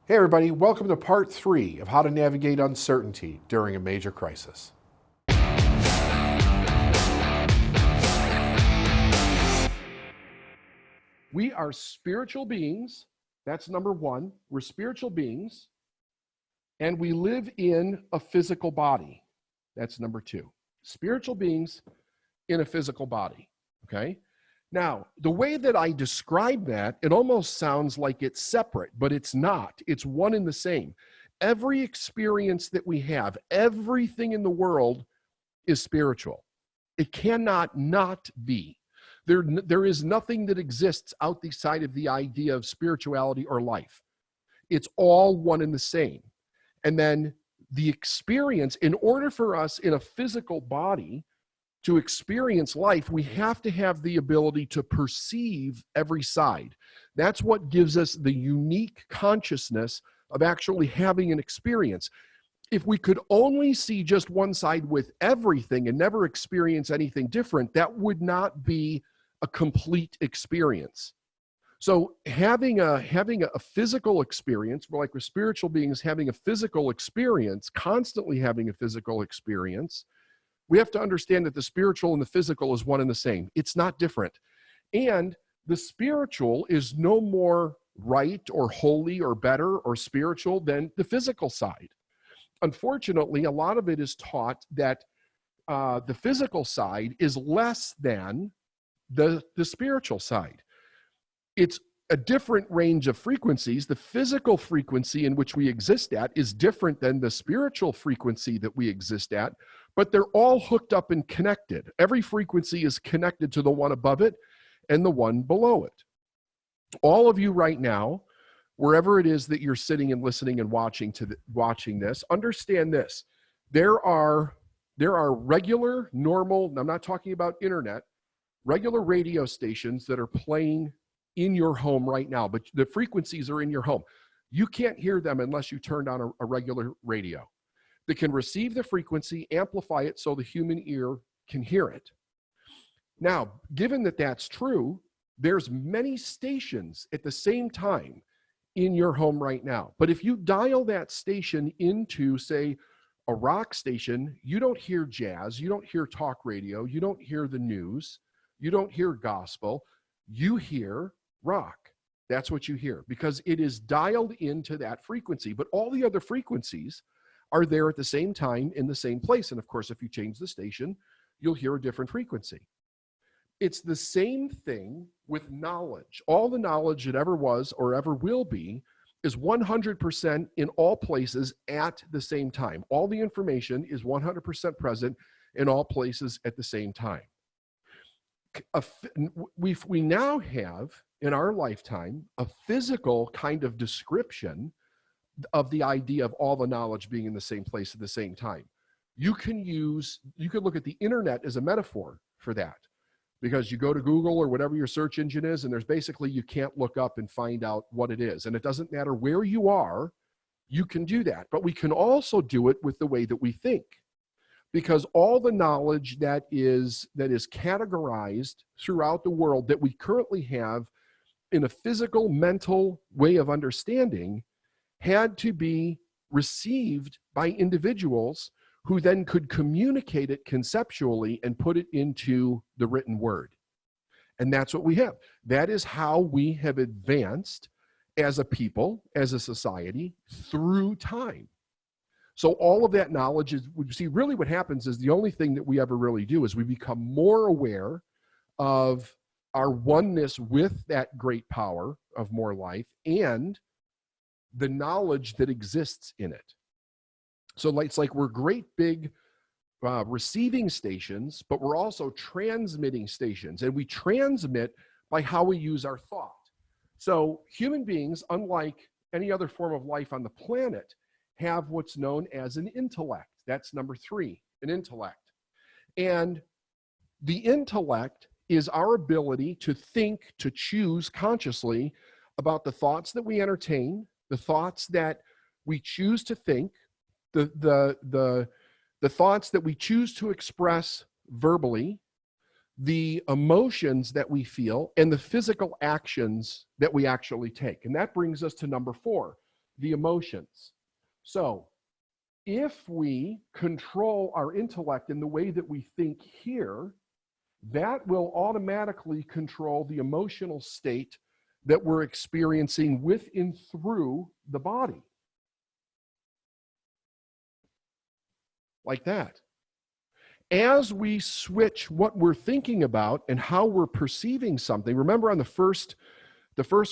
Hey everybody, welcome to part 3 of how to navigate uncertainty during a major crisis. We are spiritual beings. That's number one. We're spiritual beings, and we live in a physical body. That's number two. Spiritual beings in a physical body, okay? Now, the way that I describe that, it almost sounds like it's separate, but it's not. It's one and the same. Every experience that we have, everything in the world is spiritual. It cannot not be. There is nothing that exists outside of the idea of spirituality or life. It's all one and the same. And then the experience, in order for us in a physical body to experience life, we have to have the ability to perceive every side. That's what gives us the unique consciousness of actually having an experience. If we could only see just one side with everything and never experience anything different, that would not be a complete experience. So having a physical experience, like we're spiritual beings having a physical experience, constantly having a physical experience, we have to understand that the spiritual and the physical is one and the same. It's not different. And the spiritual is no more right or holy or better or spiritual than the physical side. Unfortunately, a lot of it is taught that the physical side is less than the spiritual side. It's a different range of frequencies. The physical frequency in which we exist at is different than the spiritual frequency that we exist at, but they're all hooked up and connected. Every frequency is connected to the one above it and the one below it. All of you right now, wherever it is that you're sitting and listening and watching this, understand this. There are regular, normal, I'm not talking about internet, regular radio stations that are playing in your home right now, but the frequencies are in your home. You can't hear them unless you turn on a regular radio that can receive the frequency, amplify it so the human ear can hear it. Now, given that that's true, there's many stations at the same time in your home right now. But if you dial that station into, say, a rock station, you don't hear jazz, you don't hear talk radio, you don't hear the news, you don't hear gospel, you hear rock. That's what you hear because it is dialed into that frequency. But all the other frequencies are there at the same time in the same place. And of course, if you change the station, you'll hear a different frequency. It's the same thing with knowledge. All the knowledge that ever was or ever will be is 100% in all places at the same time. All the information is 100% present in all places at the same time. We now have in our lifetime a physical kind of description of the idea of all the knowledge being in the same place at the same time. You could look at the internet as a metaphor for that, because you go to Google or whatever your search engine is, and there's basically, you can't look up and find out what it is. And it doesn't matter where you are, you can do that. But we can also do it with the way that we think, because all the knowledge that is categorized throughout the world that we currently have in a physical, mental way of understanding had to be received by individuals who then could communicate it conceptually and put it into the written word. And that's what we have. That is how we have advanced as a people, as a society, through time. So all of that knowledge is, you see, really what happens is the only thing that we ever really do is we become more aware of our oneness with that great power of more life and the knowledge that exists in it. So it's like we're great big receiving stations, but we're also transmitting stations, and we transmit by how we use our thought. So human beings, unlike any other form of life on the planet, have what's known as an intellect. That's number 3, an intellect. And the intellect is our ability to think, to choose consciously about the thoughts that we entertain, the thoughts that we choose to think, the thoughts that we choose to express verbally, the emotions that we feel, and the physical actions that we actually take. And that brings us to number 4. the emotions. So if we control our intellect in the way that we think here, that will automatically control the emotional state that we're experiencing with and through the body. Like that. As we switch what we're thinking about and how we're perceiving something, remember on the first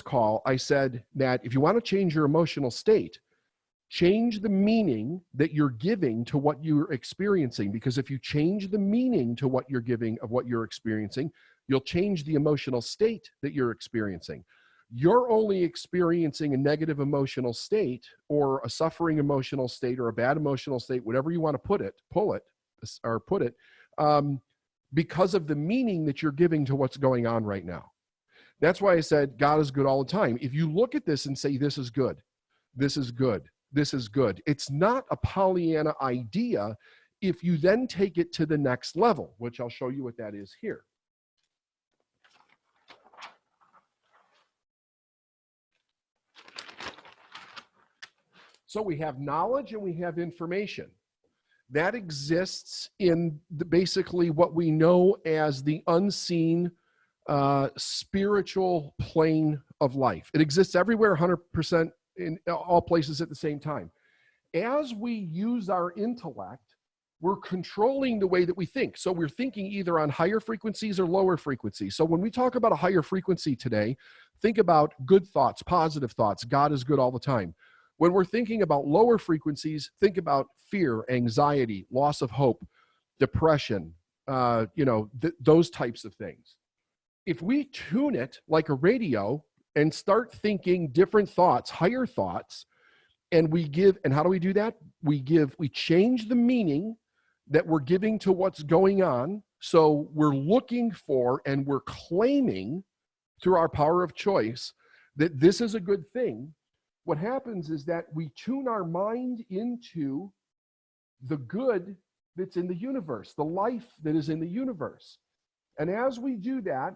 call, I said that if you want to change your emotional state, change the meaning that you're giving to what you're experiencing. Because if you change the meaning to what you're giving of what you're experiencing, you'll change the emotional state that you're experiencing. You're only experiencing a negative emotional state or a suffering emotional state or a bad emotional state, whatever you want to put it, because of the meaning that you're giving to what's going on right now. That's why I said God is good all the time. If you look at this and say, this is good, this is good, this is good, it's not a Pollyanna idea if you then take it to the next level, which I'll show you what that is here. So we have knowledge and we have information. That exists in basically what we know as the unseen spiritual plane of life. It exists everywhere, 100% in all places at the same time. As we use our intellect, we're controlling the way that we think. So we're thinking either on higher frequencies or lower frequencies. So when we talk about a higher frequency today, think about good thoughts, positive thoughts. God is good all the time. When we're thinking about lower frequencies, think about fear, anxiety, loss of hope, depression, those types of things. If we tune it like a radio and start thinking different thoughts, higher thoughts, and how do we do that? We change the meaning that we're giving to what's going on. So we're looking for and we're claiming through our power of choice that this is a good thing. What happens is that we tune our mind into the good that's in the universe, the life that is in the universe. And as we do that,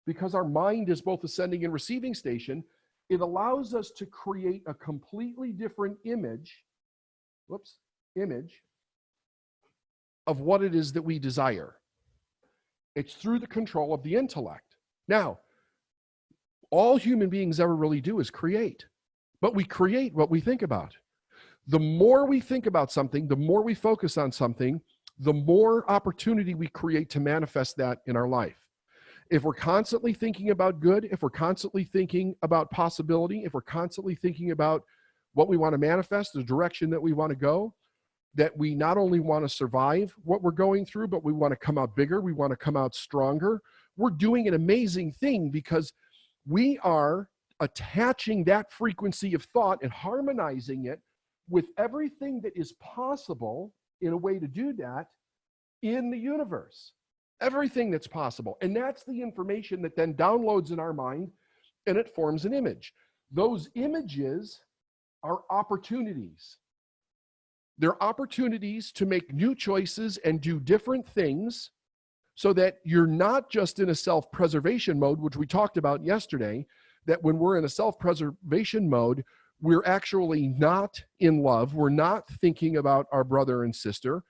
because our mind is both a sending and receiving station, it allows us to create a completely different image of what it is that we desire. It's through the control of the intellect. Now, all human beings ever really do is create, but we create what we think about. The more we think about something, the more we focus on something, the more opportunity we create to manifest that in our life. If we're constantly thinking about good, if we're constantly thinking about possibility, if we're constantly thinking about what we want to manifest, the direction that we want to go, that we not only want to survive what we're going through, but we want to come out bigger, we want to come out stronger, we're doing an amazing thing because we are attaching that frequency of thought and harmonizing it with everything that is possible in a way to do that in the universe. Everything that's possible. And that's the information that then downloads in our mind and it forms an image. Those images are opportunities. They're opportunities to make new choices and do different things so that you're not just in a self-preservation mode, which we talked about yesterday, that when we're in a self-preservation mode, we're actually not in love. We're not thinking about our brother and sister.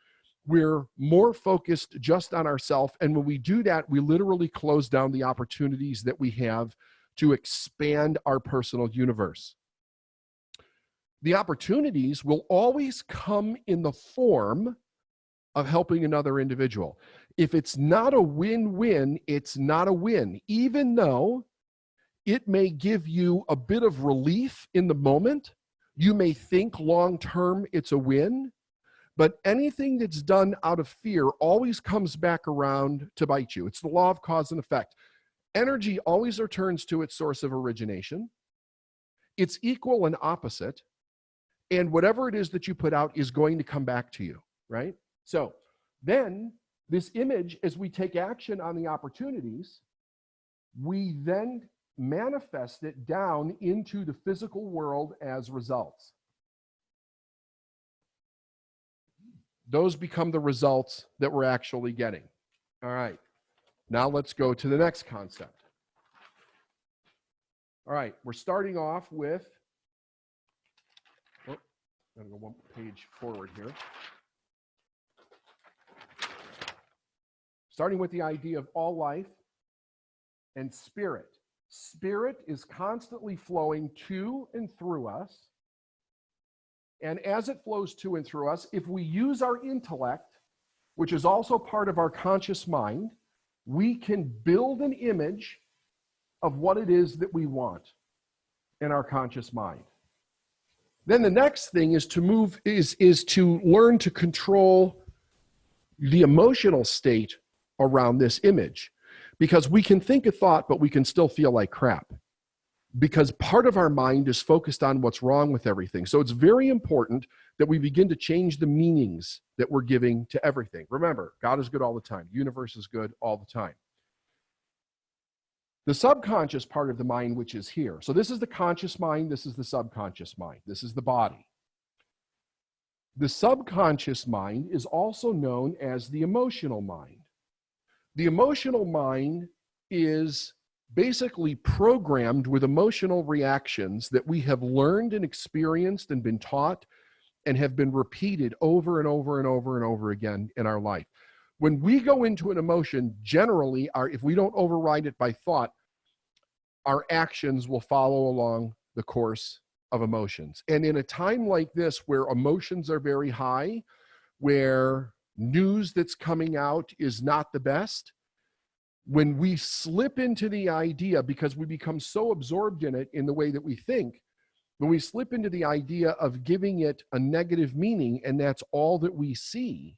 We're more focused just on ourselves. And when we do that, we literally close down the opportunities that we have to expand our personal universe. The opportunities will always come in the form of helping another individual. If it's not a win-win, it's not a win, even though it may give you a bit of relief in the moment. You may think long-term it's a win, but anything that's done out of fear always comes back around to bite you. It's the law of cause and effect. Energy always returns to its source of origination. It's equal and opposite. And whatever it is that you put out is going to come back to you, right? So then this image, as we take action on the opportunities, we then manifest it down into the physical world as results. Those become the results that we're actually getting. All right, now let's go to the next concept. All right, we're starting off with I'm going to go one page forward here. Starting with the idea of all life and spirit. Spirit is constantly flowing to and through us. And as it flows to and through us, if we use our intellect, which is also part of our conscious mind, we can build an image of what it is that we want in our conscious mind. Then the next thing is to learn to control the emotional state around this image, because we can think a thought, but we can still feel like crap, because part of our mind is focused on what's wrong with everything. So it's very important that we begin to change the meanings that we're giving to everything. Remember, God is good all the time. The universe is good all the time. The subconscious part of the mind, which is here. So this is the conscious mind. This is the subconscious mind. This is the body. The subconscious mind is also known as the emotional mind. The emotional mind is basically programmed with emotional reactions that we have learned and experienced and been taught and have been repeated over and over and over and over again in our life. When we go into an emotion, generally, if we don't override it by thought, our actions will follow along the course of emotions. And in a time like this, where emotions are very high, where news that's coming out is not the best, when we slip into the idea, because we become so absorbed in it in the way that we think, when we slip into the idea of giving it a negative meaning and that's all that we see,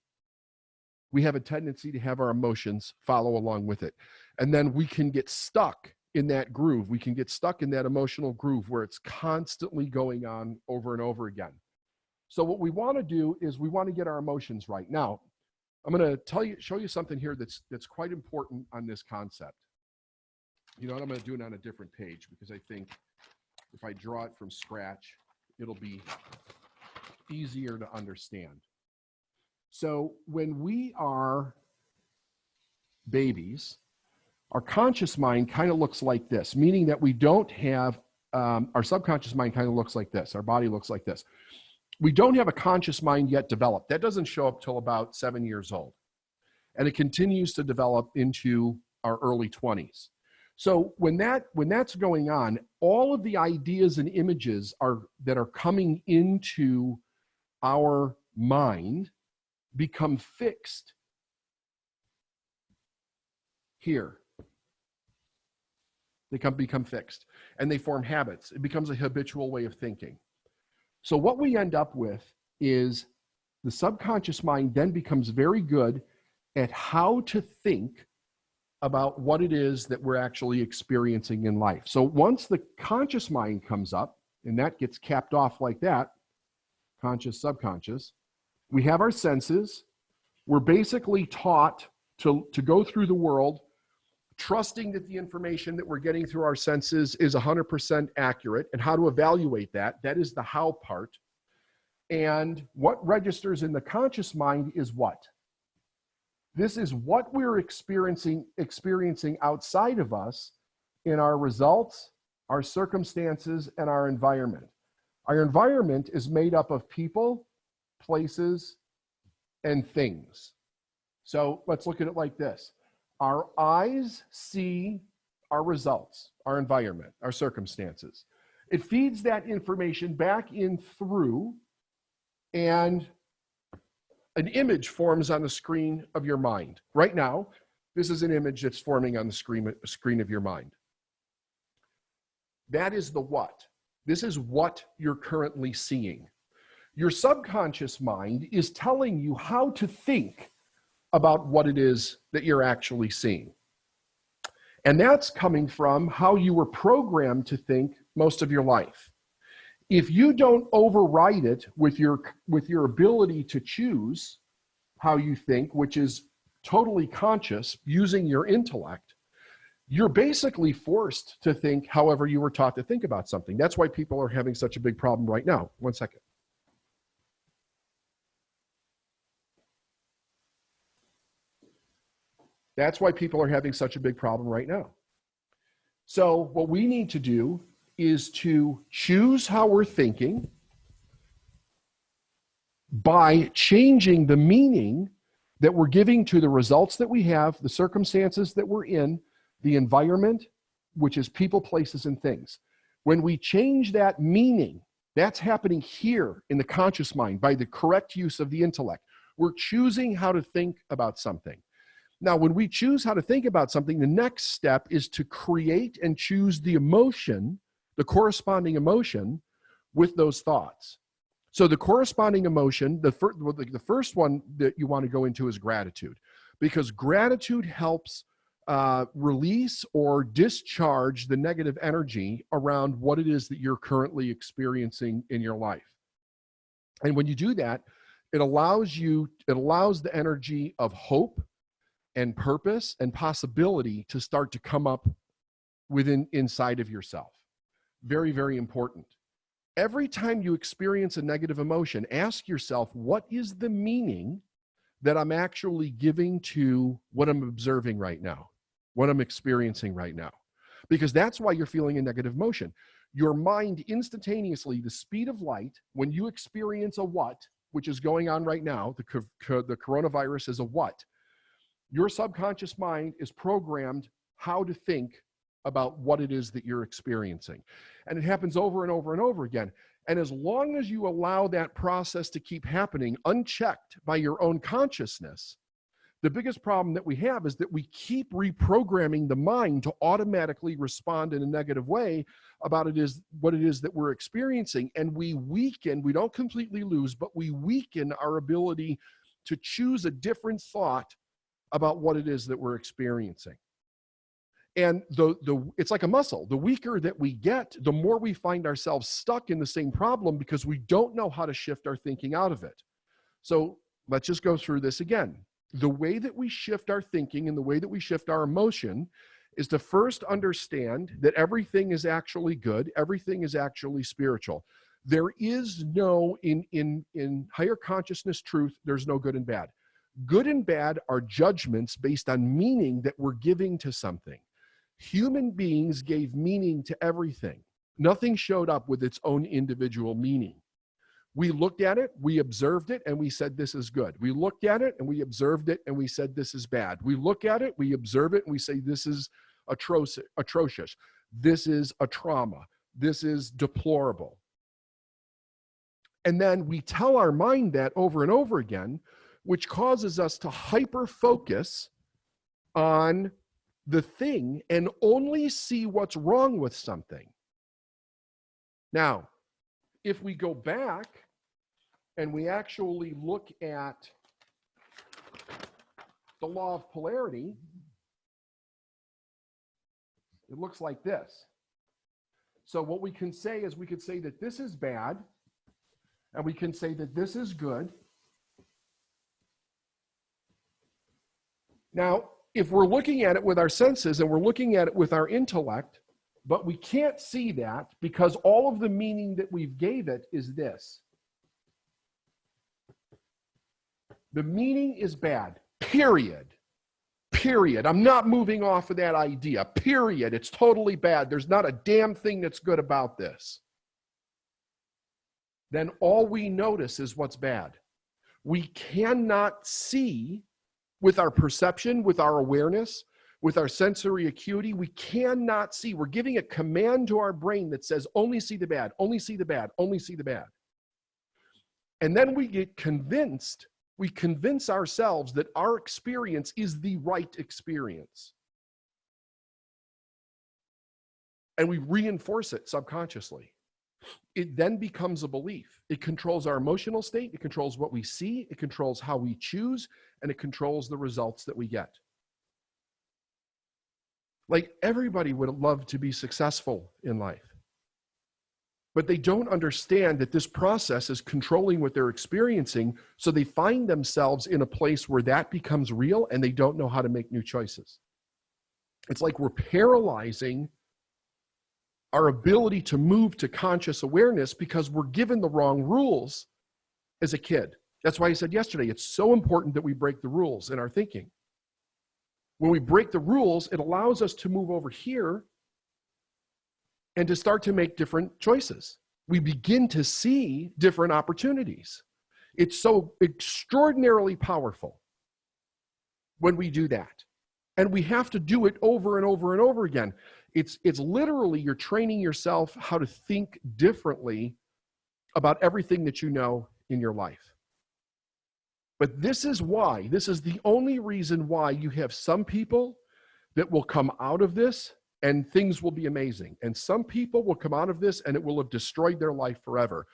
we have a tendency to have our emotions follow along with it. And then we can get stuck in that groove. We can get stuck in that emotional groove where it's constantly going on over and over again. So what we want to do is we want to get our emotions right. Now, I'm going to show you something here that's quite important on this concept. You know what? I'm going to do it on a different page, because I think if I draw it from scratch, it'll be easier to understand. So when we are babies, our conscious mind kind of looks like this, meaning that we don't have, our subconscious mind kind of looks like this. Our body looks like this. We don't have a conscious mind yet developed. That doesn't show up till about 7 years old. And it continues to develop into our early 20s. So when that's going on, all of the ideas and images that are coming into our mind become fixed here. They become fixed, and they form habits. It becomes a habitual way of thinking. So what we end up with is the subconscious mind then becomes very good at how to think about what it is that we're actually experiencing in life. So once the conscious mind comes up, and that gets capped off like that, conscious, subconscious, we have our senses. We're basically taught to go through the world trusting that the information that we're getting through our senses is 100% accurate, and how to evaluate that. That is the how part. And what registers in the conscious mind is what? This is what we're experiencing outside of us in our results, our circumstances, and our environment. Our environment is made up of people, places, and things. So let's look at it like this. Our eyes see our results, our environment, our circumstances. It feeds that information back in through, and an image forms on the screen of your mind. Right now, this is an image that's forming on the screen of your mind. That is the what. This is what you're currently seeing. Your subconscious mind is telling you how to think about what it is that you're actually seeing. And that's coming from how you were programmed to think most of your life. If you don't override it with your ability to choose how you think, which is totally conscious, using your intellect, you're basically forced to think however you were taught to think about something. That's why people are having such a big problem right now. One second. That's why people are having such a big problem right now. So what we need to do is to choose how we're thinking, by changing the meaning that we're giving to the results that we have, the circumstances that we're in, the environment, which is people, places, and things. When we change that meaning, that's happening here in the conscious mind by the correct use of the intellect. We're choosing how to think about something. Now, when we choose how to think about something, the next step is to create and choose the emotion, the corresponding emotion with those thoughts. So the corresponding emotion, the first one that you want to go into is gratitude, because gratitude helps release or discharge the negative energy around what it is that you're currently experiencing in your life. And when you do that, it allows the energy of hope and purpose and possibility to start to come up inside of yourself. Very, very important. Every time you experience a negative emotion, ask yourself, what is the meaning that I'm actually giving to what I'm observing right now, what I'm experiencing right now? Because that's why you're feeling a negative emotion. Your mind instantaneously, the speed of light, when you experience a what, which is going on right now, the coronavirus is a what, your subconscious mind is programmed how to think about what it is that you're experiencing. And it happens over and over and over again. And as long as you allow that process to keep happening unchecked by your own consciousness, the biggest problem that we have is that we keep reprogramming the mind to automatically respond in a negative way about what it is that we're experiencing. And we don't completely lose, but we weaken our ability to choose a different thought about what it is that we're experiencing. And it's like a muscle. The weaker that we get, the more we find ourselves stuck in the same problem because we don't know how to shift our thinking out of it. So let's just go through this again. The way that we shift our thinking and the way that we shift our emotion is to first understand that everything is actually good. Everything is actually spiritual. There is no, in higher consciousness truth, there's no good and bad. Good and bad are judgments based on meaning that we're giving to something. Human beings gave meaning to everything. Nothing showed up with its own individual meaning. We looked at it, we observed it, and we said, this is good. We looked at it, and we observed it, and we said, this is bad. We look at it, we observe it, and we say, this is atrocious. This is a trauma. This is deplorable. And then we tell our mind that over and over again, which causes us to hyper-focus on the thing and only see what's wrong with something. Now, if we go back and we actually look at the law of polarity, it looks like this. So what we can say is we could say that this is bad, and we can say that this is good. Now, if we're looking at it with our senses and we're looking at it with our intellect, but we can't see that because all of the meaning that we've gave it is this. The meaning is bad, period. Period. I'm not moving off of that idea, period. It's totally bad. There's not a damn thing that's good about this. Then all we notice is what's bad. We cannot see with our perception, with our awareness, with our sensory acuity, we cannot see. We're giving a command to our brain that says, only see the bad, only see the bad, only see the bad. And then we get convinced, we convince ourselves that our experience is the right experience. And we reinforce it subconsciously. It then becomes a belief. It controls our emotional state, it controls what we see, it controls how we choose, and it controls the results that we get. Like, everybody would love to be successful in life, but they don't understand that this process is controlling what they're experiencing, so they find themselves in a place where that becomes real and they don't know how to make new choices. It's like we're paralyzing our ability to move to conscious awareness because we're given the wrong rules as a kid. That's why I said yesterday, it's so important that we break the rules in our thinking. When we break the rules, it allows us to move over here and to start to make different choices. We begin to see different opportunities. It's so extraordinarily powerful when we do that. And we have to do it over and over and over again. It's literally you're training yourself how to think differently about everything that you know in your life. But this is the only reason why you have some people that will come out of this and things will be amazing. And some people will come out of this and it will have destroyed their life forever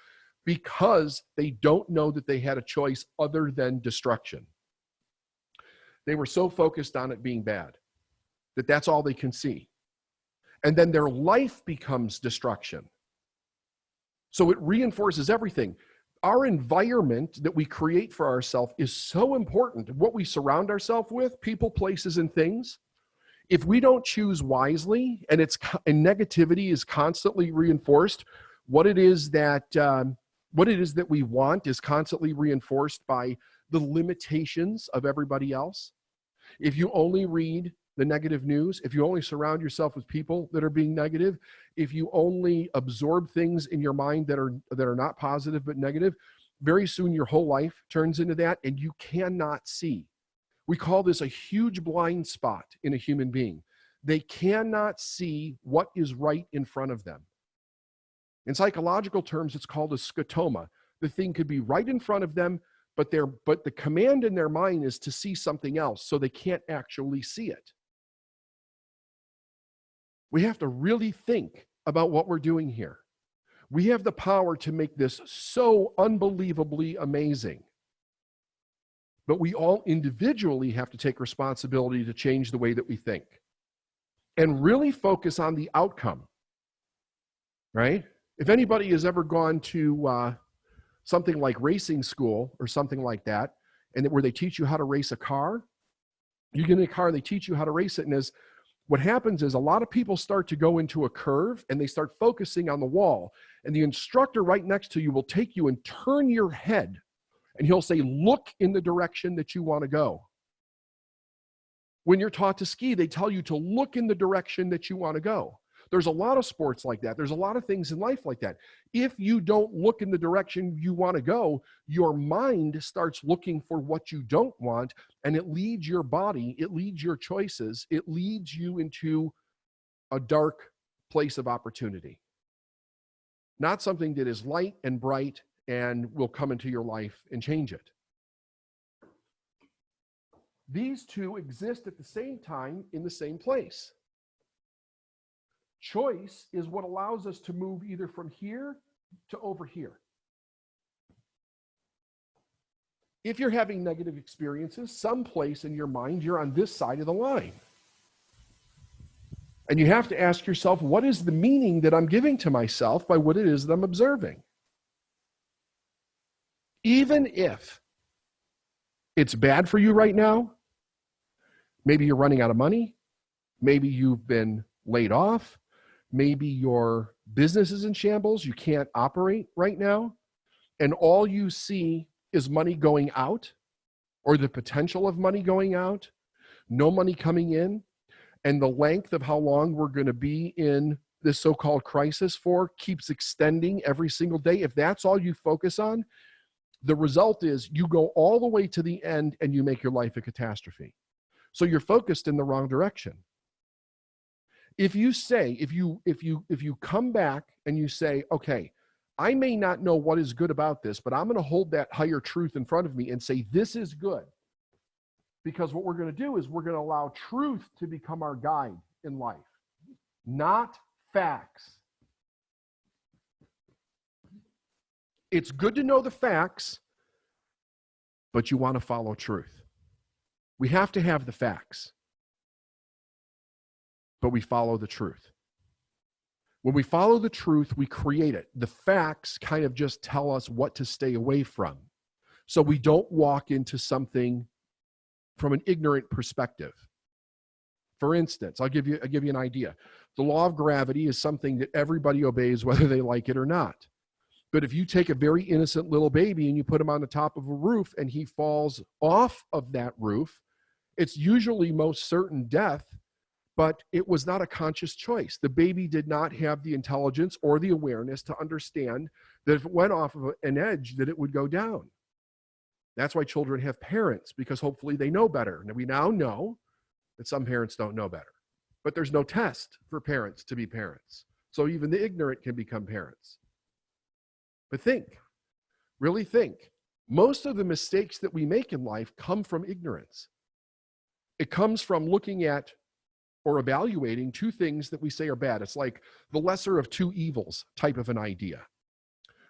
because they don't know that they had a choice other than destruction. They were so focused on it being bad that that's all they can see. And then their life becomes destruction. So it reinforces everything. Our environment that we create for ourselves is so important. What we surround ourselves with, people, places, and things. If we don't choose wisely, and negativity is constantly reinforced, what it is that we want is constantly reinforced by the limitations of everybody else. If you only read the negative news, if you only surround yourself with people that are being negative, if you only absorb things in your mind that are not positive but negative, very soon your whole life turns into that and you cannot see. We call this a huge blind spot in a human being. They cannot see what is right in front of them. In psychological terms, it's called a scotoma. The thing could be right in front of them, but the command in their mind is to see something else, so they can't actually see it. We have to really think about what we're doing here. We have the power to make this so unbelievably amazing. But we all individually have to take responsibility to change the way that we think and really focus on the outcome, right? If anybody has ever gone to something like racing school or something like that, and where they teach you how to race a car, you get in a car, they teach you how to race it, and what happens is a lot of people start to go into a curve and they start focusing on the wall, and the instructor right next to you will take you and turn your head, and he'll say, look in the direction that you want to go. When you're taught to ski, they tell you to look in the direction that you want to go. There's a lot of sports like that. There's a lot of things in life like that. If you don't look in the direction you want to go, your mind starts looking for what you don't want, and it leads your body, it leads your choices, it leads you into a dark place of opportunity. Not something that is light and bright and will come into your life and change it. These two exist at the same time in the same place. Choice is what allows us to move either from here to over here. If you're having negative experiences, someplace in your mind, you're on this side of the line. And you have to ask yourself, what is the meaning that I'm giving to myself by what it is that I'm observing? Even if it's bad for you right now, maybe you're running out of money, maybe you've been laid off, maybe your business is in shambles, you can't operate right now, and all you see is money going out or the potential of money going out, no money coming in, and the length of how long we're going to be in this so-called crisis for keeps extending every single day. If that's all you focus on, the result is you go all the way to the end and you make your life a catastrophe. So you're focused in the wrong direction. If you come back and you say, okay, I may not know what is good about this, but I'm going to hold that higher truth in front of me and say, this is good. Because what we're going to do is we're going to allow truth to become our guide in life, not facts. It's good to know the facts, but you want to follow truth. We have to have the facts, but we follow the truth. When we follow the truth, we create it. The facts kind of just tell us what to stay away from, so we don't walk into something from an ignorant perspective. For instance, I'll give you an idea. The law of gravity is something that everybody obeys whether they like it or not. But if you take a very innocent little baby and you put him on the top of a roof and he falls off of that roof, it's usually most certain death, but it was not a conscious choice. The baby did not have the intelligence or the awareness to understand that if it went off of an edge, that it would go down. That's why children have parents, because hopefully they know better. And we now know that some parents don't know better. But there's no test for parents to be parents. So even the ignorant can become parents. But think, really think. Most of the mistakes that we make in life come from ignorance. It comes from looking at or evaluating two things that we say are bad. It's like the lesser of two evils type of an idea.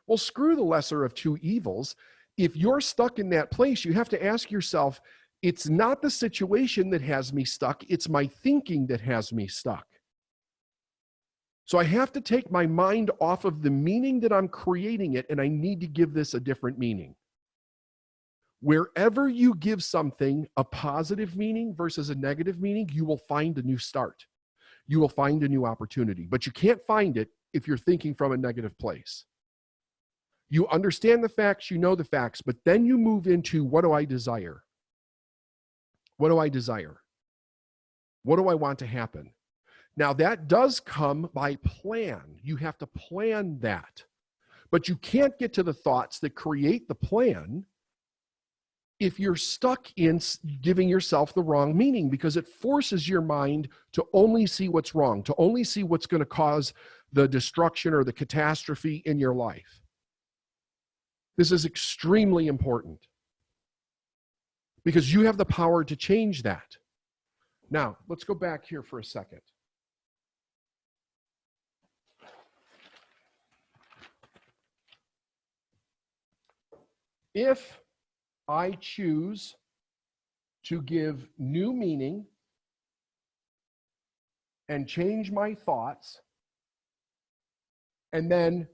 Well, screw the lesser of two evils. If you're stuck in that place, you have to ask yourself, it's not the situation that has me stuck, it's my thinking that has me stuck. So I have to take my mind off of the meaning that I'm creating it, and I need to give this a different meaning. Wherever you give something a positive meaning versus a negative meaning, you will find a new start. You will find a new opportunity, but you can't find it if you're thinking from a negative place. You understand the facts, you know the facts, but then you move into, what do I desire? What do I desire? What do I want to happen? Now that does come by plan. You have to plan that. But you can't get to the thoughts that create the plan if you're stuck in giving yourself the wrong meaning, because it forces your mind to only see what's wrong, to only see what's going to cause the destruction or the catastrophe in your life. This is extremely important because you have the power to change that. Now, let's go back here for a second. If I choose to give new meaning and change my thoughts, and then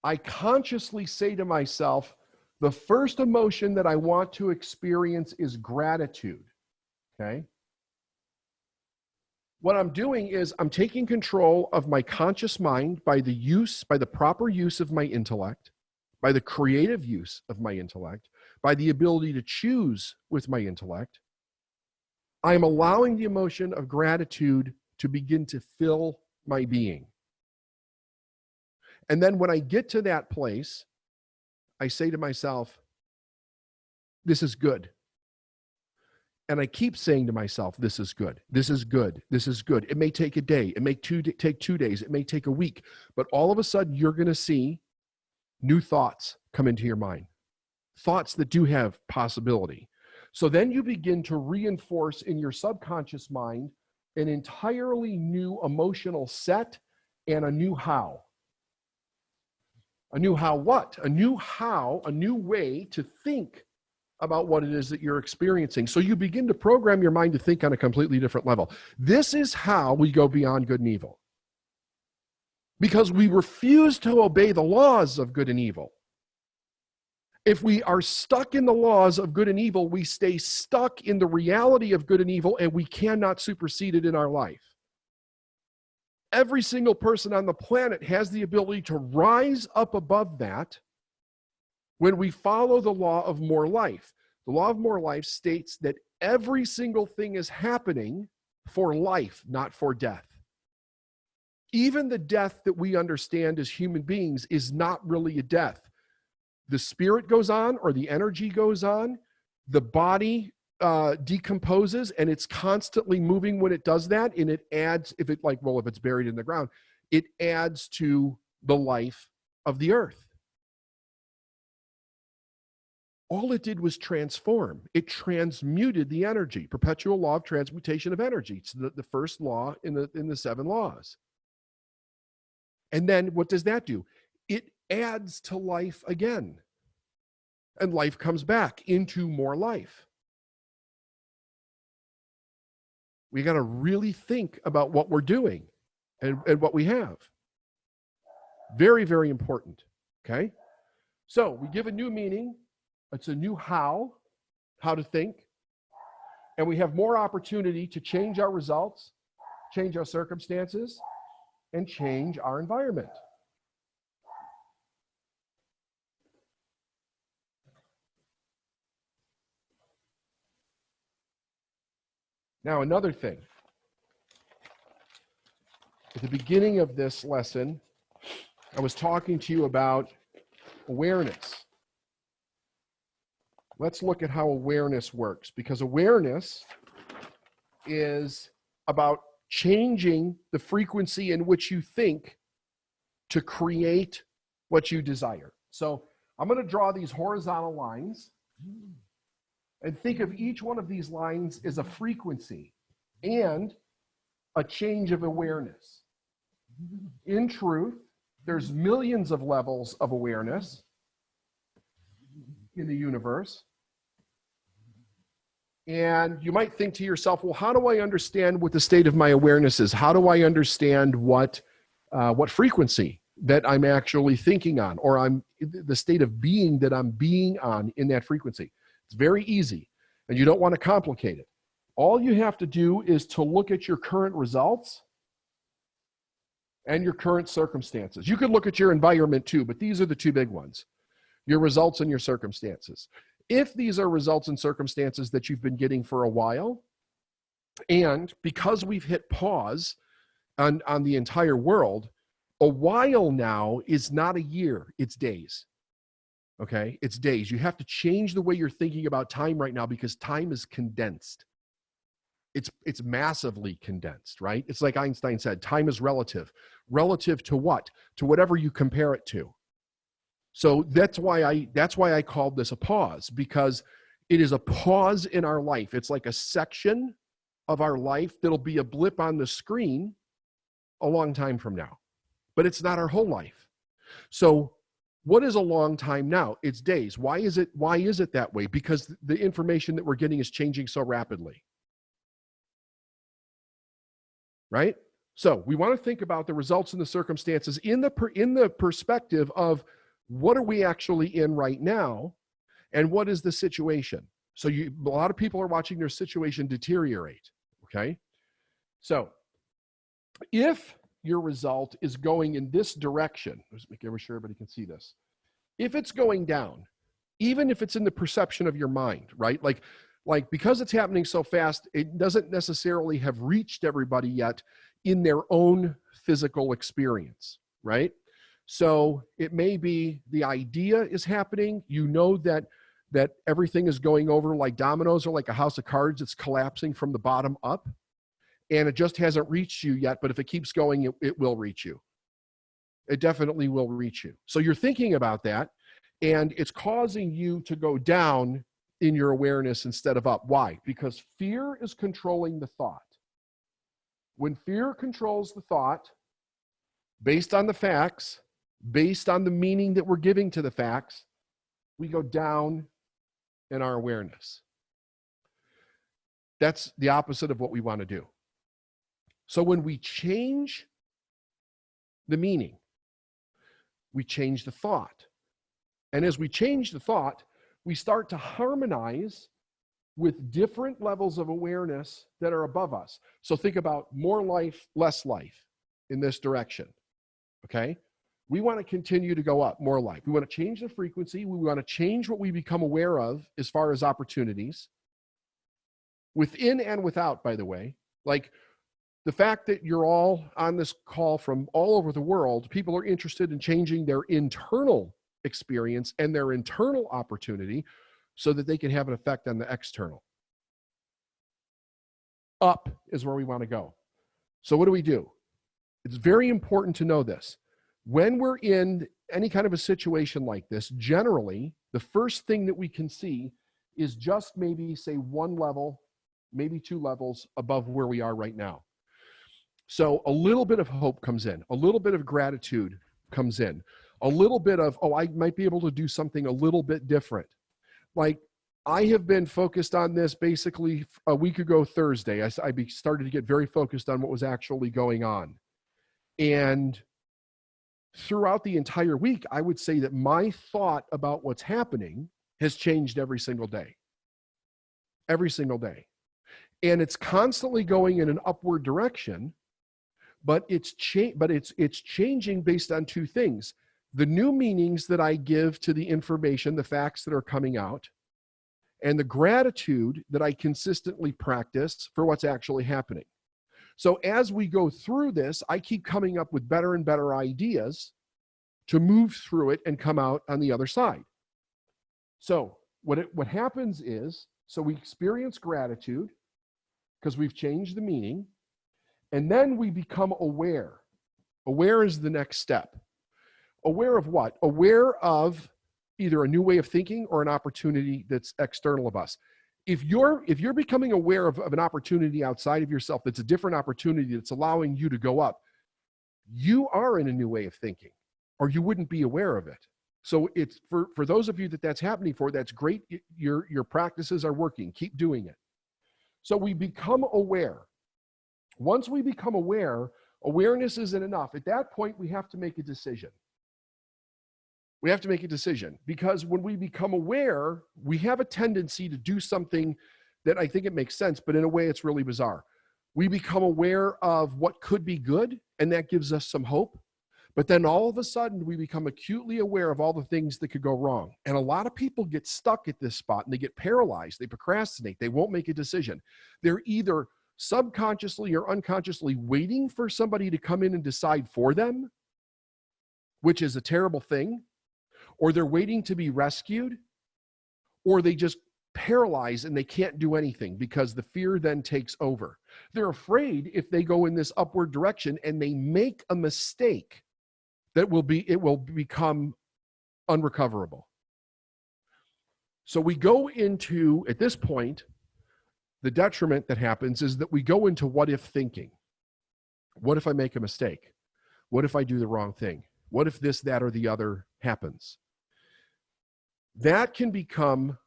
I consciously say to myself, the first emotion that I want to experience is gratitude, okay? What I'm doing is I'm taking control of my conscious mind by the proper use of my intellect, by the creative use of my intellect, by the ability to choose with my intellect. I'm allowing the emotion of gratitude to begin to fill my being. And then when I get to that place, I say to myself, this is good. And I keep saying to myself, this is good, this is good, this is good. It may take a day, it may take 2 days, it may take a week, but all of a sudden you're going to see new thoughts come into your mind, thoughts that do have possibility. So then you begin to reinforce in your subconscious mind an entirely new emotional set and a new how. A new how what? A new how, a new way to think about what it is that you're experiencing. So you begin to program your mind to think on a completely different level. This is how we go beyond good and evil. Because we refuse to obey the laws of good and evil. If we are stuck in the laws of good and evil, we stay stuck in the reality of good and evil, and we cannot supersede it in our life. Every single person on the planet has the ability to rise up above that when we follow the law of more life. The law of more life states that every single thing is happening for life, not for death. Even the death that we understand as human beings is not really a death. The spirit goes on, or the energy goes on, the body decomposes, and it's constantly moving when it does that, and it adds, if it's buried in the ground, it adds to the life of the earth. All it did was transform. It transmuted the energy. Perpetual law of transmutation of energy. It's the first law in the 7 laws. And then what does that do? It adds to life again. And life comes back into more life. We got to really think about what we're doing and what we have. Very, very important. Okay? So we give a new meaning. It's a new how to think. And we have more opportunity to change our results, change our circumstances, and change our environment. Now, another thing. At the beginning of this lesson, I was talking to you about awareness. let's look at how awareness works, because awareness is about changing the frequency in which you think to create what you desire. So I'm going to draw these horizontal lines and think of each one of these lines as a frequency and a change of awareness. In truth, there's millions of levels of awareness in the universe. And you might think to yourself, well, how do I understand what the state of my awareness is? How do I understand what frequency that I'm actually thinking on, or I'm the state of being that I'm being on in that frequency? It's very easy, and you don't want to complicate it. All you have to do is to look at your current results and your current circumstances. You could look at your environment too, but these are the two big ones: your results and your circumstances. If these are results and circumstances that you've been getting for a while, and because we've hit pause on the entire world, a while now is not a year, it's days. Okay, it's days. You have to change the way you're thinking about time right now, because time is condensed. It's massively condensed, right? It's like Einstein said, time is relative. Relative to what? To whatever you compare it to. So that's why I called this a pause, because it is a pause in our life. It's like a section of our life that'll be a blip on the screen a long time from now, but it's not our whole life. So what is a long time now? It's days. Why is it that way? Because the information that we're getting is changing so rapidly. Right? So we want to think about the results and the circumstances in the perspective of what are we actually in right now, and what is the situation? So a lot of people are watching their situation deteriorate. Okay? So if your result is going in this direction, let's make sure everybody can see this. If it's going down, even if it's in the perception of your mind, right? Like because it's happening so fast, it doesn't necessarily have reached everybody yet in their own physical experience, right? So it may be the idea is happening. You know that everything is going over like dominoes or like a house of cards. It's collapsing from the bottom up, and it just hasn't reached you yet. But if it keeps going, it will reach you. It definitely will reach you. So you're thinking about that, and it's causing you to go down in your awareness instead of up. Why? Because fear is controlling the thought. When fear controls the thought, based on the facts, based on the meaning that we're giving to the facts, we go down in our awareness. That's the opposite of what we want to do. So when we change the meaning, we change the thought. And as we change the thought, we start to harmonize with different levels of awareness that are above us. So think about more life, less life in this direction. Okay? We want to continue to go up, more life. We want to change the frequency. We want to change what we become aware of as far as opportunities, within and without, by the way. Like the fact that you're all on this call from all over the world, people are interested in changing their internal experience and their internal opportunity so that they can have an effect on the external. Up is where we want to go. So what do? It's very important to know this. When we're in any kind of a situation like this, generally, the first thing that we can see is just maybe, say, one level, maybe two levels above where we are right now. So a little bit of hope comes in, a little bit of gratitude comes in, a little bit of, oh, I might be able to do something a little bit different. Like I have been focused on this basically a week ago Thursday. I started to get very focused on what was actually going on. And throughout the entire week, I would say that my thought about what's happening has changed every single day. Every single day. And it's constantly going in an upward direction, but it's changing based on two things. The new meanings that I give to the information, the facts that are coming out, and the gratitude that I consistently practice for what's actually happening. So as we go through this, I keep coming up with better and better ideas to move through it and come out on the other side. So what happens is, so we experience gratitude because we've changed the meaning, and then we become aware. Aware is the next step. Aware of what? Aware of either a new way of thinking or an opportunity that's external of us. If you're becoming aware of an opportunity outside of yourself that's a different opportunity that's allowing you to go up, you are in a new way of thinking, or you wouldn't be aware of it. So it's for those of you that's happening for, that's great. Your practices are working. Keep doing it. So we become aware. Once we become aware, awareness isn't enough. At that point, we have to make a decision. We have to make a decision, because when we become aware, we have a tendency to do something that I think it makes sense, but in a way it's really bizarre. We become aware of what could be good, and that gives us some hope. But then all of a sudden, we become acutely aware of all the things that could go wrong. And a lot of people get stuck at this spot, and they get paralyzed. They procrastinate. They won't make a decision. They're either subconsciously or unconsciously waiting for somebody to come in and decide for them, which is a terrible thing, or they're waiting to be rescued, or they just paralyze and they can't do anything because the fear then takes over. They're afraid if they go in this upward direction and they make a mistake, it will become unrecoverable. So we go into, at this point, the detriment that happens is that we go into what if thinking. What if I make a mistake? What if I do the wrong thing? What if this, that, or the other happens? That can become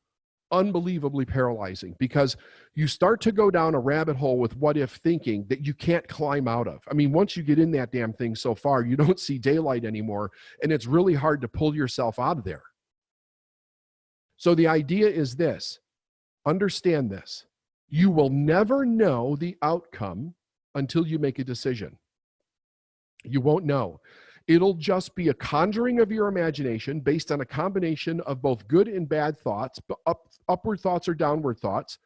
unbelievably paralyzing, because you start to go down a rabbit hole with what if thinking that you can't climb out of. I mean, once you get in that damn thing so far, you don't see daylight anymore, and it's really hard to pull yourself out of there. So the idea is this: understand this. You will never know the outcome until you make a decision. You won't know. It'll just be a conjuring of your imagination based on a combination of both good and bad thoughts, upward thoughts or downward thoughts,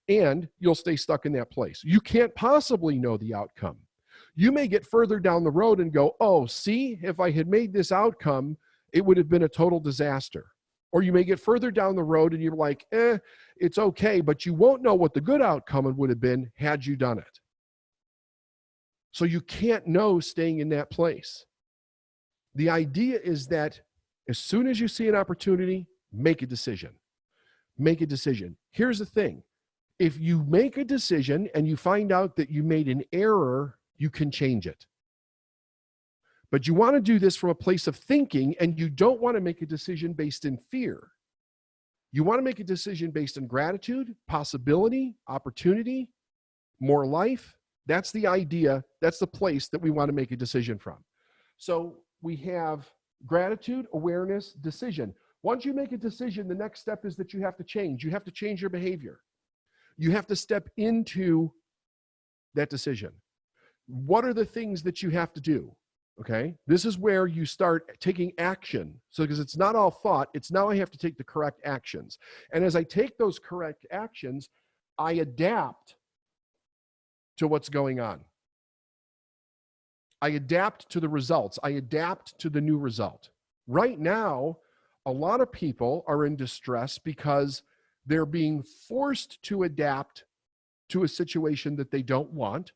and you'll stay stuck in that place. You can't possibly know the outcome. You may get further down the road and go, oh, see, if I had made this outcome, it would have been a total disaster. Or you may get further down the road and you're like, it's okay, but you won't know what the good outcome would have been had you done it. So you can't know staying in that place. The idea is that as soon as you see an opportunity, make a decision. Make a decision. Here's the thing. If you make a decision and you find out that you made an error, you can change it. But you want to do this from a place of thinking, and you don't want to make a decision based in fear. You want to make a decision based on gratitude, possibility, opportunity, more life. That's the idea. That's the place that we want to make a decision from. So we have gratitude, awareness, decision. Once you make a decision, the next step is that you have to change. You have to change your behavior. You have to step into that decision. What are the things that you have to do? Okay, this is where you start taking action. So because it's not all thought, it's now I have to take the correct actions. And as I take those correct actions, I adapt to what's going on. I adapt to the results. I adapt to the new result. Right now, a lot of people are in distress because they're being forced to adapt to a situation that they don't want.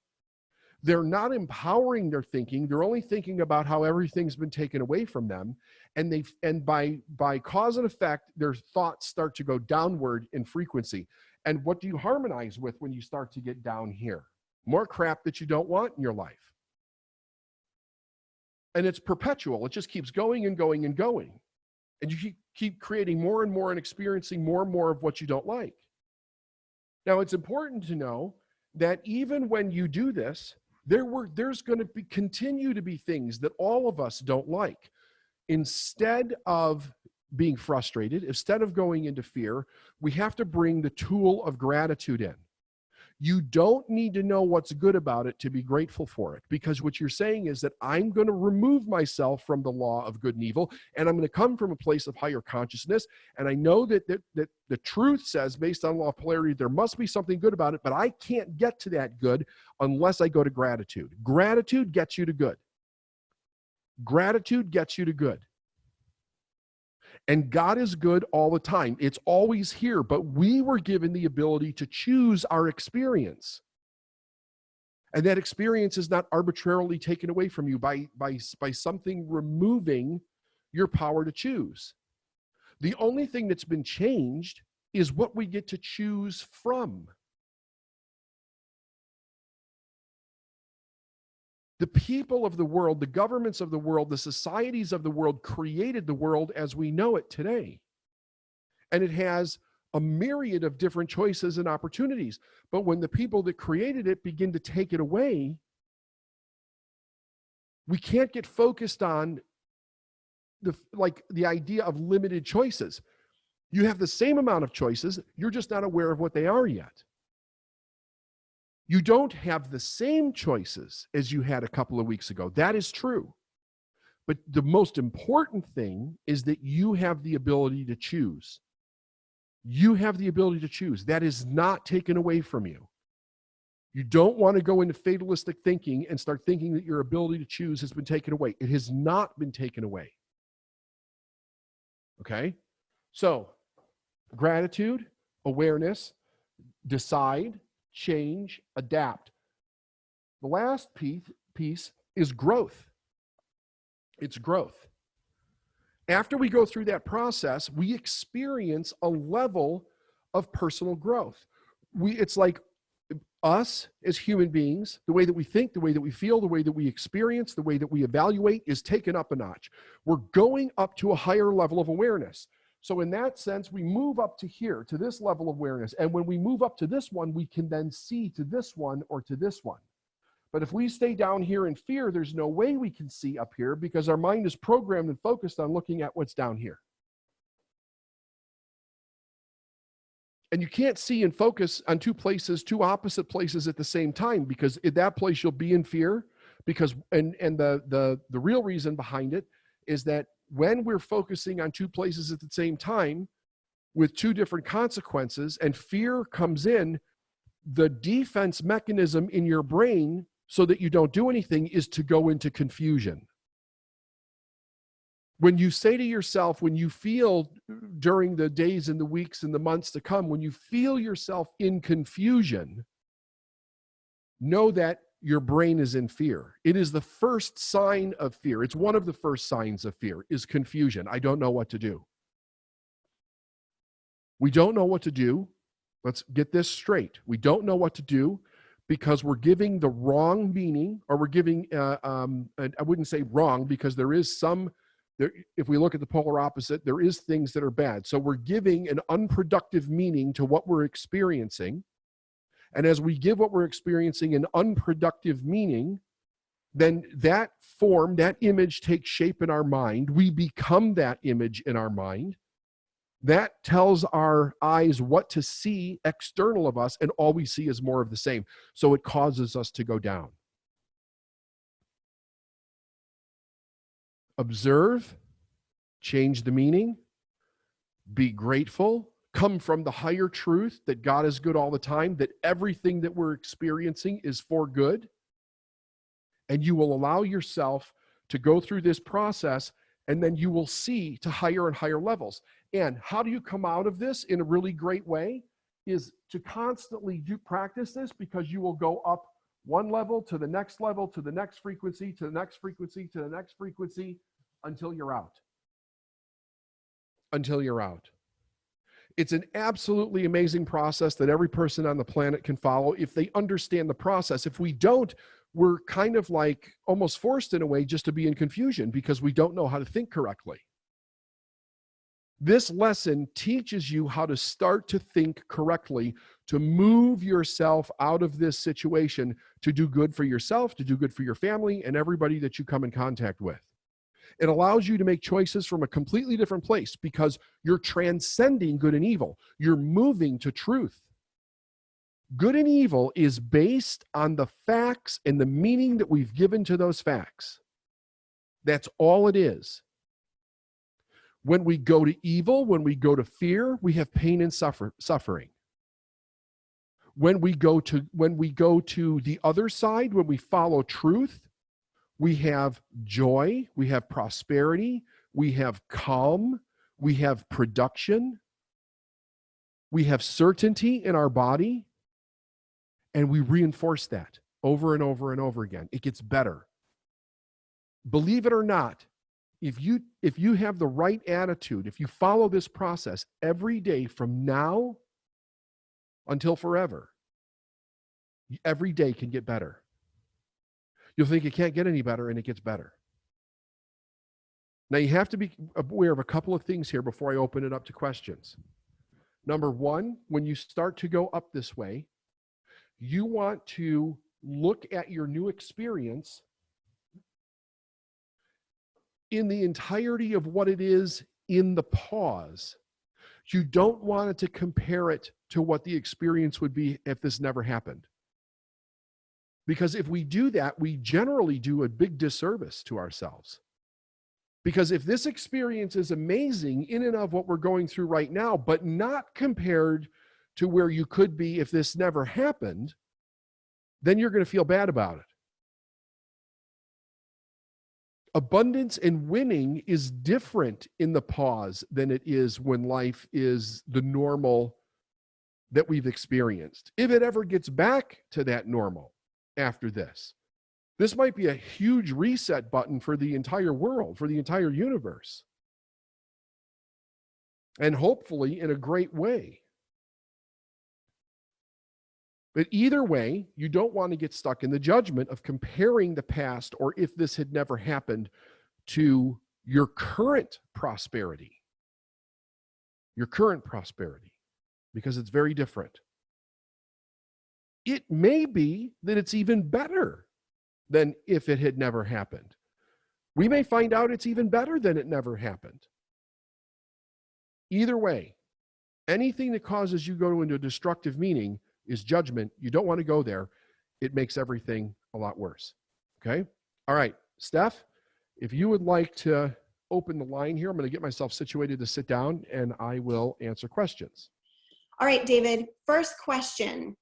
They're not empowering their thinking. They're only thinking about how everything's been taken away from them. And by cause and effect, their thoughts start to go downward in frequency. And what do you harmonize with when you start to get down here? More crap that you don't want in your life. And it's perpetual. It just keeps going and going and going. And you keep creating more and more and experiencing more and more of what you don't like. Now, it's important to know that even when you do this, there's going to continue to be things that all of us don't like. Instead of being frustrated, instead of going into fear, we have to bring the tool of gratitude in. You don't need to know what's good about it to be grateful for it, because what you're saying is that I'm going to remove myself from the law of good and evil, and I'm going to come from a place of higher consciousness. And I know that the truth says, based on law of polarity, there must be something good about it, but I can't get to that good unless I go to gratitude. Gratitude gets you to good. Gratitude gets you to good. And God is good all the time. It's always here, but we were given the ability to choose our experience. And that experience is not arbitrarily taken away from you by something removing your power to choose. The only thing that's been changed is what we get to choose from. The people of the world, the governments of the world, the societies of the world created the world as we know it today. And it has a myriad of different choices and opportunities. But when the people that created it begin to take it away, we can't get focused on the idea of limited choices. You have the same amount of choices, you're just not aware of what they are yet. You don't have the same choices as you had a couple of weeks ago. That is true. But the most important thing is that you have the ability to choose. You have the ability to choose. That is not taken away from you. You don't want to go into fatalistic thinking and start thinking that your ability to choose has been taken away. It has not been taken away. Okay? So, gratitude, awareness, decide, change, adapt. The last piece is growth. It's growth. After we go through that process, we experience a level of personal growth. It's like us as human beings, the way that we think, the way that we feel, the way that we experience, the way that we evaluate is taken up a notch. We're going up to a higher level of awareness. So in that sense, we move up to here, to this level of awareness. And when we move up to this one, we can then see to this one or to this one. But if we stay down here in fear, there's no way we can see up here because our mind is programmed and focused on looking at what's down here. And you can't see and focus on two opposite places at the same time, because in that place you'll be in fear. Because the real reason behind it is that when we're focusing on two places at the same time with two different consequences and fear comes in, the defense mechanism in your brain so that you don't do anything is to go into confusion. When you say to yourself, when you feel during the days and the weeks and the months to come, when you feel yourself in confusion, know that your brain is in fear. It is the first sign of fear. It's one of the first signs of fear is confusion. I don't know what to do. We don't know what to do. Let's get this straight. We don't know what to do because we're giving the wrong meaning, or we're giving, I wouldn't say wrong, because there is some, if we look at the polar opposite, there is things that are bad. So we're giving an unproductive meaning to what we're experiencing. And as we give what we're experiencing an unproductive meaning, then that form, that image takes shape in our mind. We become that image in our mind. That tells our eyes what to see external of us, and all we see is more of the same. So it causes us to go down. Observe, change the meaning, be grateful, come from the higher truth that God is good all the time, that everything that we're experiencing is for good. And you will allow yourself to go through this process, and then you will see to higher and higher levels. And how do you come out of this in a really great way is to constantly practice this, because you will go up one level to the next level, to the next frequency, to the next frequency, to the next frequency, until you're out. Until you're out. It's an absolutely amazing process that every person on the planet can follow if they understand the process. If we don't, we're kind of like almost forced in a way just to be in confusion because we don't know how to think correctly. This lesson teaches you how to start to think correctly, to move yourself out of this situation, to do good for yourself, to do good for your family, and everybody that you come in contact with. It allows you to make choices from a completely different place because you're transcending good and evil. You're moving to truth. Good and evil is based on the facts and the meaning that we've given to those facts. That's all it is. When we go to evil, when we go to fear, we have pain and suffering. When we go to the other side, when we follow truth, we have joy, we have prosperity, we have calm, we have production, we have certainty in our body, and we reinforce that over and over and over again. It gets better. Believe it or not, if you have the right attitude, if you follow this process every day from now until forever, every day can get better. You'll think it can't get any better, and it gets better. Now, you have to be aware of a couple of things here before I open it up to questions. Number one, when you start to go up this way, you want to look at your new experience in the entirety of what it is in the pause. You don't want it to compare it to what the experience would be if this never happened. Because if we do that, we generally do a big disservice to ourselves. Because if this experience is amazing in and of what we're going through right now, but not compared to where you could be if this never happened, then you're going to feel bad about it. Abundance and winning is different in the pause than it is when life is the normal that we've experienced. If it ever gets back to that normal after this might be a huge reset button for the entire world, for the entire universe. And hopefully in a great way. But either way, you don't want to get stuck in the judgment of comparing the past, or if this had never happened, to your current prosperity. Your current prosperity, because it's very different. It may be that it's even better than if it had never happened. We may find out it's even better than it never happened. Either way, anything that causes you to go into a destructive meaning is judgment. You don't want to go there. It makes everything a lot worse. Okay? All right, Steph, if you would like to open the line here, I'm going to get myself situated to sit down, and I will answer questions. All right, David, first question.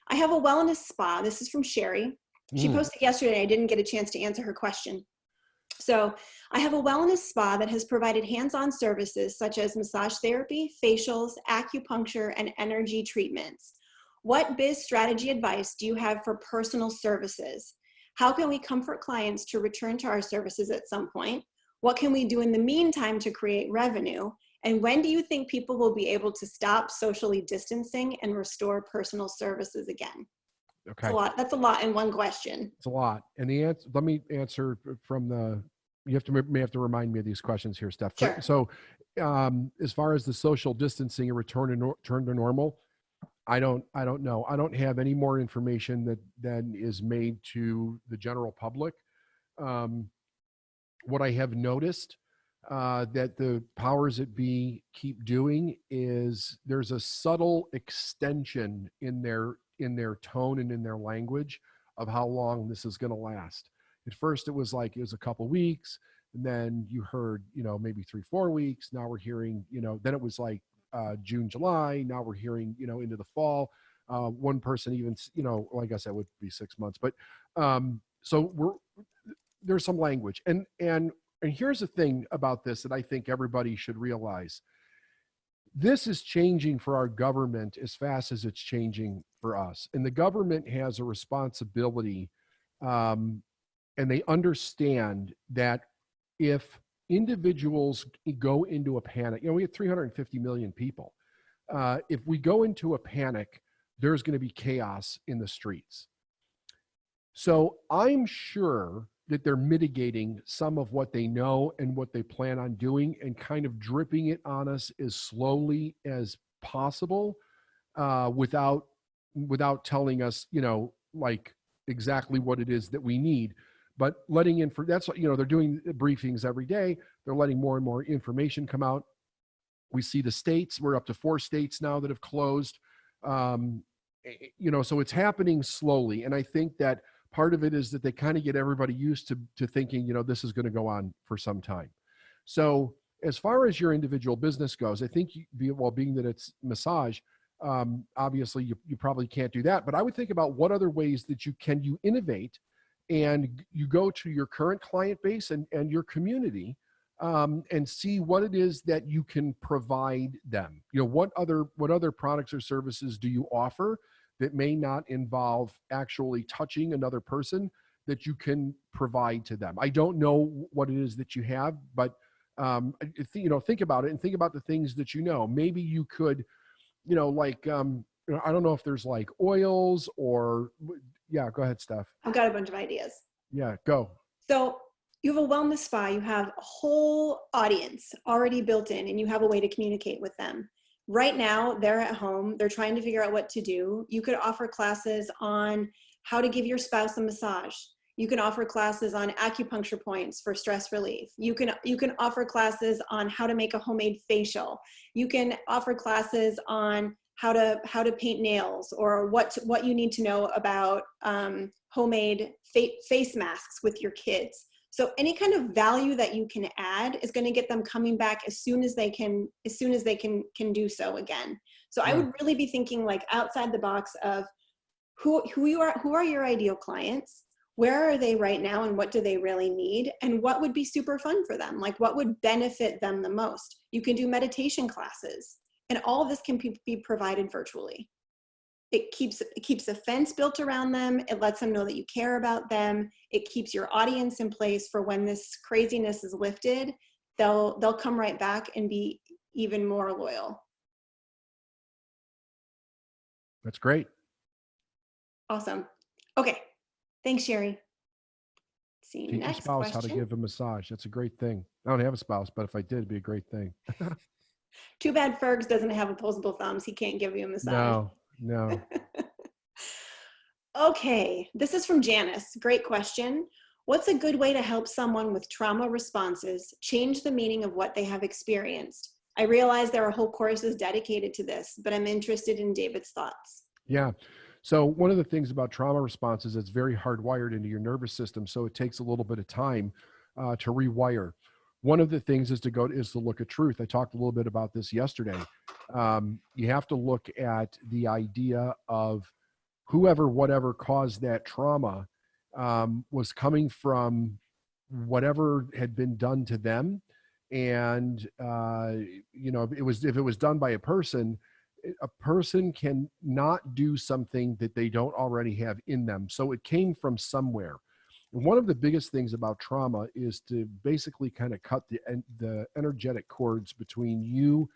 I have a wellness spa. This is from Sherry. She posted yesterday. I didn't get a chance to answer her question. So I have a wellness spa that has provided hands-on services such as massage therapy, facials, acupuncture, and energy treatments. What biz strategy advice do you have for personal services? How can we comfort clients to return to our services at some point? What can we do in the meantime to create revenue? And when do you think people will be able to stop socially distancing and restore personal services again? Okay. That's a lot in one question. It's a lot. And the answer, let me answer from the, you may have to remind me of these questions here, Steph. Sure. So as far as the social distancing and return to normal, I don't know. I don't have any more information that then is made to the general public. What I have noticed that the powers that be keep doing is there's a subtle extension in their tone and in their language of how long this is going to last. At first, it was like it was a couple weeks, and then you heard, maybe 3-4 weeks. Now we're hearing, then it was like June, July. Now we're hearing, into the fall. One person even, like I said, would be 6 months. But so there's some language, and here's the thing about this that I think everybody should realize. This is changing for our government as fast as it's changing for us. And the government has a responsibility, and they understand that if individuals go into a panic, we have 350 million people. If we go into a panic, there's going to be chaos in the streets. So I'm sure that they're mitigating some of what they know and what they plan on doing and kind of dripping it on us as slowly as possible, without telling us, like exactly what it is that we need, but letting in for that's, they're doing briefings every day. They're letting more and more information come out. We see the states, we're up to 4 states now that have closed. So it's happening slowly. And I think that part of it is that they kind of get everybody used to thinking, this is going to go on for some time. So as far as your individual business goes, I think being that it's massage, obviously you probably can't do that, but I would think about what other ways that you innovate, and you go to your current client base and your community, and see what it is that you can provide them. What other products or services do you offer that may not involve actually touching another person that you can provide to them? I don't know what it is that you have, but think about it and think about the things that Maybe you could, I don't know if there's like oils or, yeah, go ahead, Steph. I've got a bunch of ideas. Yeah, go. So you have a wellness spa, you have a whole audience already built in, and you have a way to communicate with them. Right now, they're at home, they're trying to figure out what to do. You could offer classes on how to give your spouse a massage. You can offer classes on acupuncture points for stress relief. You can offer classes on how to make a homemade facial. You can offer classes on how to paint nails, or what you need to know about homemade face masks with your kids. So any kind of value that you can add is going to get them coming back as soon as they can do so again. So I would really be thinking like outside the box of who are your ideal clients? Where are they right now, and what do they really need? And what would be super fun for them? Like what would benefit them the most? You can do meditation classes, and all of this can be provided virtually. It keeps a fence built around them. It lets them know that you care about them. It keeps your audience in place for when this craziness is lifted. They'll come right back and be even more loyal. That's great. Awesome. Okay. Thanks, Sherry. See, teach your spouse how to give a massage. That's a great thing. I don't have a spouse, but if I did, it'd be a great thing. Too bad Fergs doesn't have opposable thumbs. He can't give you a massage. No. Okay, this is from Janice. Great question. What's a good way to help someone with trauma responses change the meaning of what they have experienced? I realize there are whole courses dedicated to this, but I'm interested in David's thoughts. Yeah. So one of the things about trauma responses, it's very hardwired into your nervous system. So it takes a little bit of time to rewire. One of the things is to look at truth. I talked a little bit about this yesterday. You have to look at the idea of whatever caused that trauma was coming from whatever had been done to them. And, if it was done by a person can not do something that they don't already have in them. So it came from somewhere. And one of the biggest things about trauma is to basically kind of cut the energetic cords between you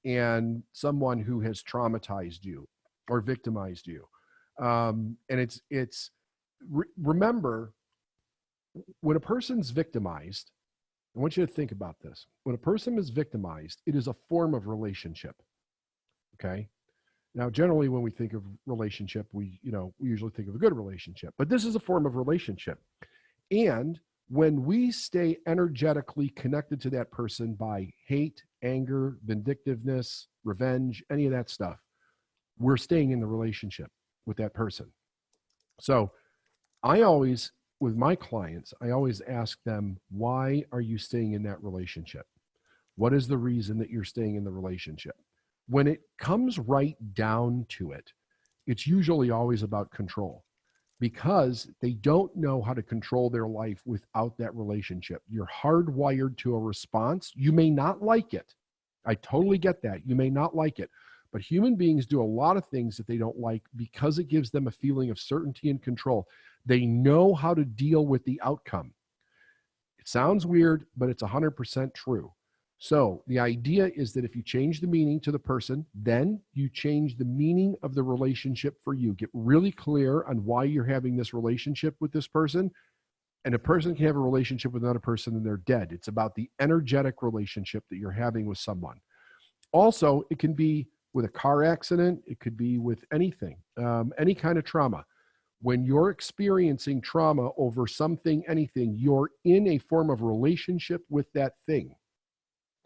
and someone who has traumatized you or victimized you. And remember, when a person's victimized, I want you to think about this. When a person is victimized, it is a form of relationship. Okay. Now, generally, when we think of relationship, we usually think of a good relationship, but this is a form of relationship. And when we stay energetically connected to that person by hate, anger, vindictiveness, revenge, any of that stuff, we're staying in the relationship with that person. So with my clients, I always ask them, why are you staying in that relationship? What is the reason that you're staying in the relationship? When it comes right down to it, it's usually always about control, because they don't know how to control their life without that relationship. You're hardwired to a response. You may not like it. I totally get that. You may not like it. But human beings do a lot of things that they don't like because it gives them a feeling of certainty and control. They know how to deal with the outcome. It sounds weird, but it's 100% true. So the idea is that if you change the meaning to the person, then you change the meaning of the relationship for you. Get really clear on why you're having this relationship with this person. And a person can have a relationship with another person and they're dead. It's about the energetic relationship that you're having with someone. Also, it can be with a car accident. It could be with anything, any kind of trauma. When you're experiencing trauma over something, anything, you're in a form of relationship with that thing.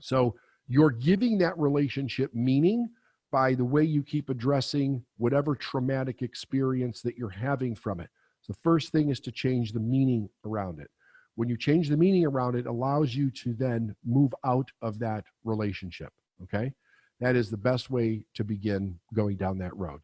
So you're giving that relationship meaning by the way you keep addressing whatever traumatic experience that you're having from it. So the first thing is to change the meaning around it. When you change the meaning around it, allows you to then move out of that relationship. Okay. That is the best way to begin going down that road.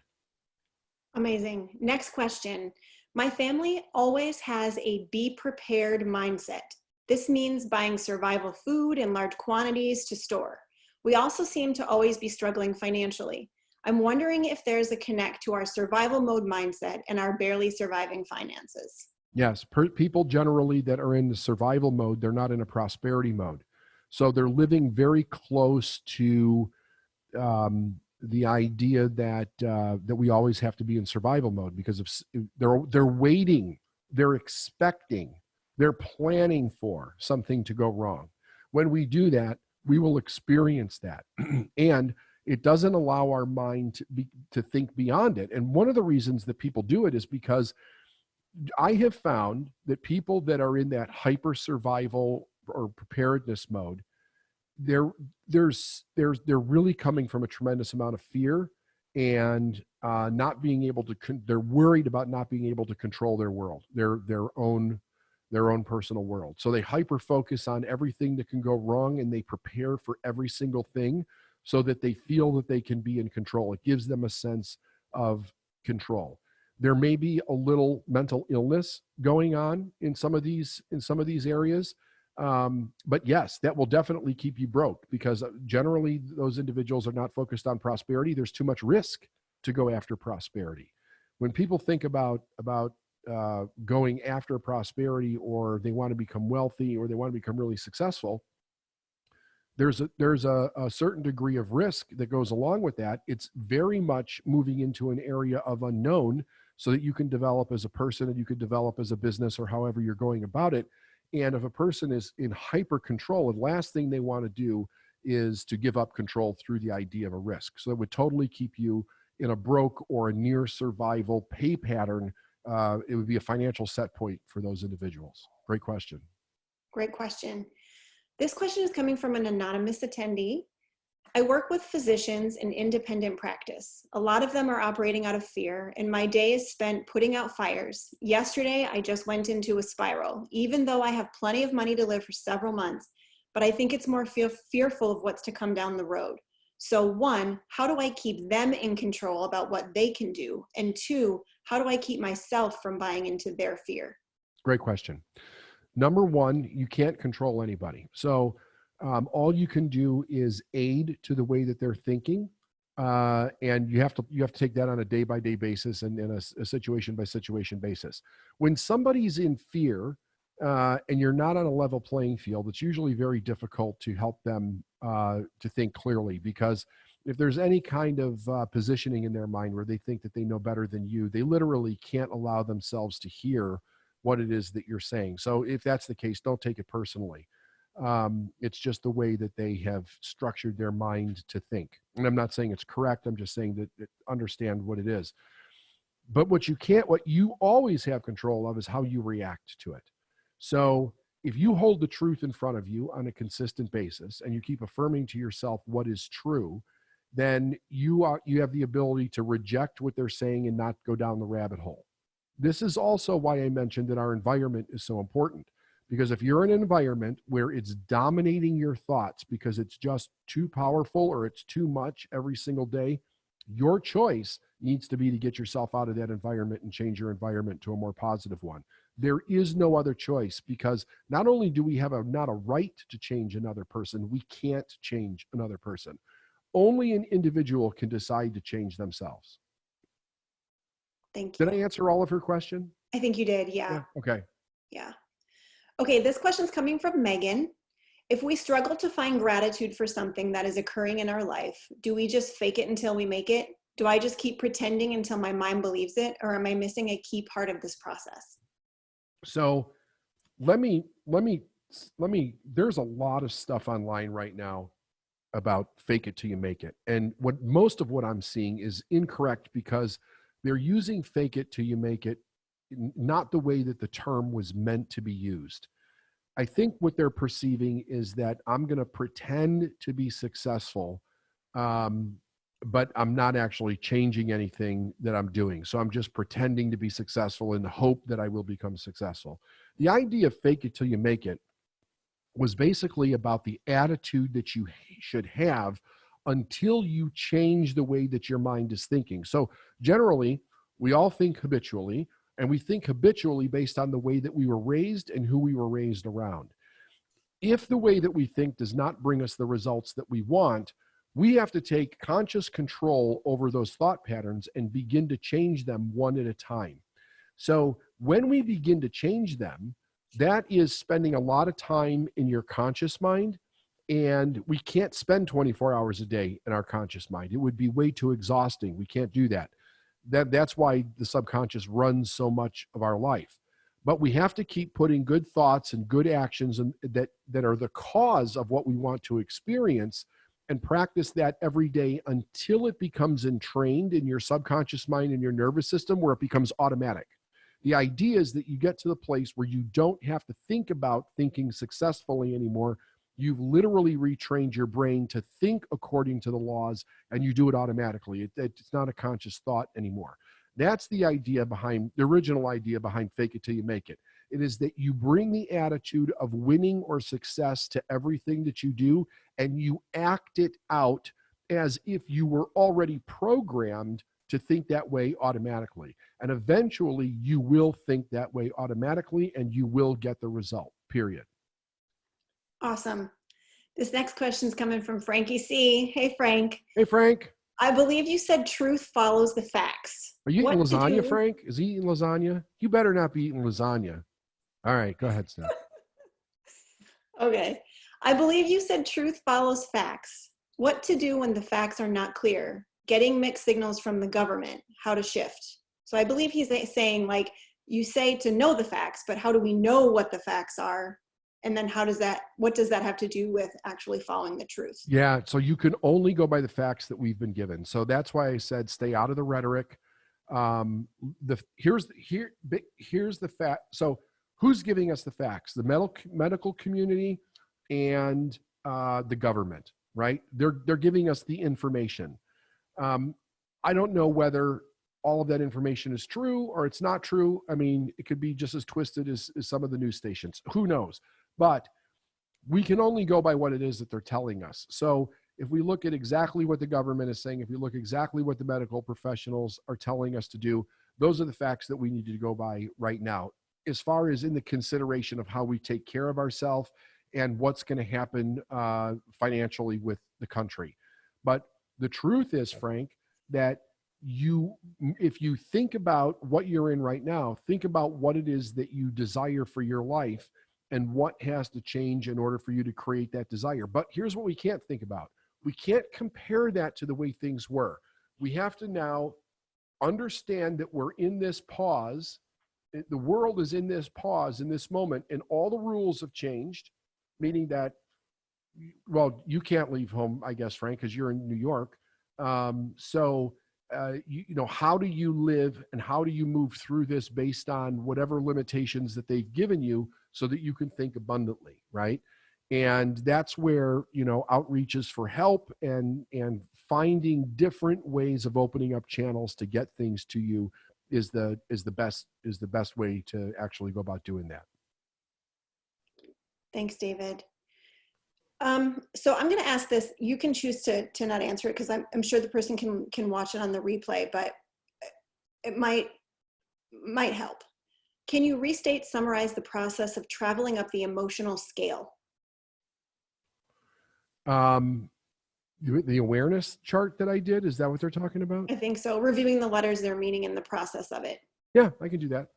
Amazing. Next question. My family always has a be prepared mindset. This means buying survival food in large quantities to store. We also seem to always be struggling financially. I'm wondering if there's a connect to our survival mode mindset and our barely surviving finances. Yes, people generally that are in the survival mode, they're not in a prosperity mode. So they're living very close to the idea that that we always have to be in survival mode because of they're waiting, they're expecting, they're planning for something to go wrong. When we do that, we will experience that, and it doesn't allow our mind to think beyond it. And one of the reasons that people do it is because I have found that people that are in that hyper survival or preparedness mode, they're they're really coming from a tremendous amount of fear and not being able to. They're worried about not being able to control their world, their own personal world. So they hyper focus on everything that can go wrong, and they prepare for every single thing so that they feel that they can be in control. It gives them a sense of control. There may be a little mental illness going on in some of these areas, but yes, that will definitely keep you broke because generally those individuals are not focused on prosperity. There's too much risk to go after prosperity. When people think about going after prosperity, or they want to become wealthy, or they want to become really successful, there's a certain degree of risk that goes along with that. It's very much moving into an area of unknown so that you can develop as a person and you can develop as a business or however you're going about it. And if a person is in hyper control, the last thing they want to do is to give up control through the idea of a risk. So it would totally keep you in a broke or a near survival pay pattern. It would be a financial set point for those individuals. Great question. Great question. This question is coming from an anonymous attendee. I work with physicians in independent practice. A lot of them are operating out of fear, and my day is spent putting out fires. Yesterday, I just went into a spiral, even though I have plenty of money to live for several months, but I think it's more fearful of what's to come down the road. So one, how do I keep them in control about what they can do? And two, how do I keep myself from buying into their fear? Great question. Number one, you can't control anybody. So all you can do is aid to the way that they're thinking, and you have to take that on a day-by-day basis and in a situation-by-situation basis. When somebody's in fear and you're not on a level playing field, it's usually very difficult to help them to think clearly, because if there's any kind of positioning in their mind where they think that they know better than you, they literally can't allow themselves to hear what it is that you're saying. So if that's the case, don't take it personally. It's just the way that they have structured their mind to think. And I'm not saying it's correct. I'm just saying that understand what it is. But what you always have control of is how you react to it. So if you hold the truth in front of you on a consistent basis and you keep affirming to yourself what is true, then you have the ability to reject what they're saying and not go down the rabbit hole. This is also why I mentioned that our environment is so important. Because if you're in an environment where it's dominating your thoughts because it's just too powerful or it's too much every single day, your choice needs to be to get yourself out of that environment and change your environment to a more positive one. There is no other choice, because not only do we have not a right to change another person, we can't change another person. Only an individual can decide to change themselves. Thank you. Did I answer all of her question? I think you did, yeah. Okay. Yeah. Okay, this question is coming from Megan. If we struggle to find gratitude for something that is occurring in our life, do we just fake it until we make it? Do I just keep pretending until my mind believes it? Or am I missing a key part of this process? So let me, there's a lot of stuff online right now about fake it till you make it. And most of what I'm seeing is incorrect, because they're using fake it till you make it not the way that the term was meant to be used. I think what they're perceiving is that I'm going to pretend to be successful, but I'm not actually changing anything that I'm doing. So I'm just pretending to be successful in the hope that I will become successful. The idea of fake it till you make it was basically about the attitude that you should have until you change the way that your mind is thinking. So generally, we all think habitually. And we think habitually based on the way that we were raised and who we were raised around. if the way that we think does not bring us the results that we want, we have to take conscious control over those thought patterns and begin to change them one at a time. So when we begin to change them, that is spending a lot of time in your conscious mind. And we can't spend 24 hours a day in our conscious mind. It would be way too exhausting. We can't do that. That's why the subconscious runs so much of our life. But we have to keep putting good thoughts and good actions that are the cause of what we want to experience, and practice that every day until it becomes entrained in your subconscious mind and your nervous system, where it becomes automatic. The idea is that you get to the place where you don't have to think about thinking successfully anymore. You've literally retrained your brain to think according to the laws, and you do it automatically. It's not a conscious thought anymore. That's the idea behind, the original idea behind fake it till you make it. It is that you bring the attitude of winning or success to everything that you do, and you act it out as if you were already programmed to think that way automatically. And eventually you will think that way automatically, and you will get the result, period. Awesome. This next question is coming from Frankie C. Hey, Frank. Hey, Frank. I believe you said truth follows the facts. Are you eating lasagna, Frank? Is he eating lasagna? You better not be eating lasagna. All right, go ahead, Steph. Okay. I believe you said truth follows facts. What to do when the facts are not clear? Getting mixed signals from the government, how to shift. So I believe he's saying, like, you say to know the facts, but how do we know what the facts are? And then what does that have to do with actually following the truth? Yeah, so you can only go by the facts that we've been given. So that's why I said stay out of the rhetoric. Here's the fact. So who's giving us the facts? The medical community and the government, right? They're giving us the information. I don't know whether all of that information is true or it's not true. I mean, it could be just as twisted as some of the news stations. Who knows? But we can only go by what it is that they're telling us. So if we look at exactly what the government is saying, if we look exactly what the medical professionals are telling us to do, those are the facts that we need to go by right now, as far as in the consideration of how we take care of ourselves and what's going to happen financially with the country. But the truth is, Frank, that if you think about what you're in right now, think about what it is that you desire for your life and what has to change in order for you to create that desire. But here's what we can't think about. We can't compare that to the way things were. We have to now understand that we're in this pause. The world is in this pause in this moment, and all the rules have changed, meaning that, well, you can't leave home, I guess, Frank, because you're in New York. You know, how do you live and how do you move through this based on whatever limitations that they've given you so that you can think abundantly, right? And that's where, you know, outreaches for help and finding different ways of opening up channels to get things to you is the best way to actually go about doing that. Thanks, David. So I'm going to ask this. You can choose to not answer it because I'm sure the person can watch it on the replay, but it might help. Can you summarize the process of traveling up the emotional scale? The awareness chart that I did, is that what they're talking about? I think so. Reviewing the letters, their meaning, and the process of it. Yeah, I can do that.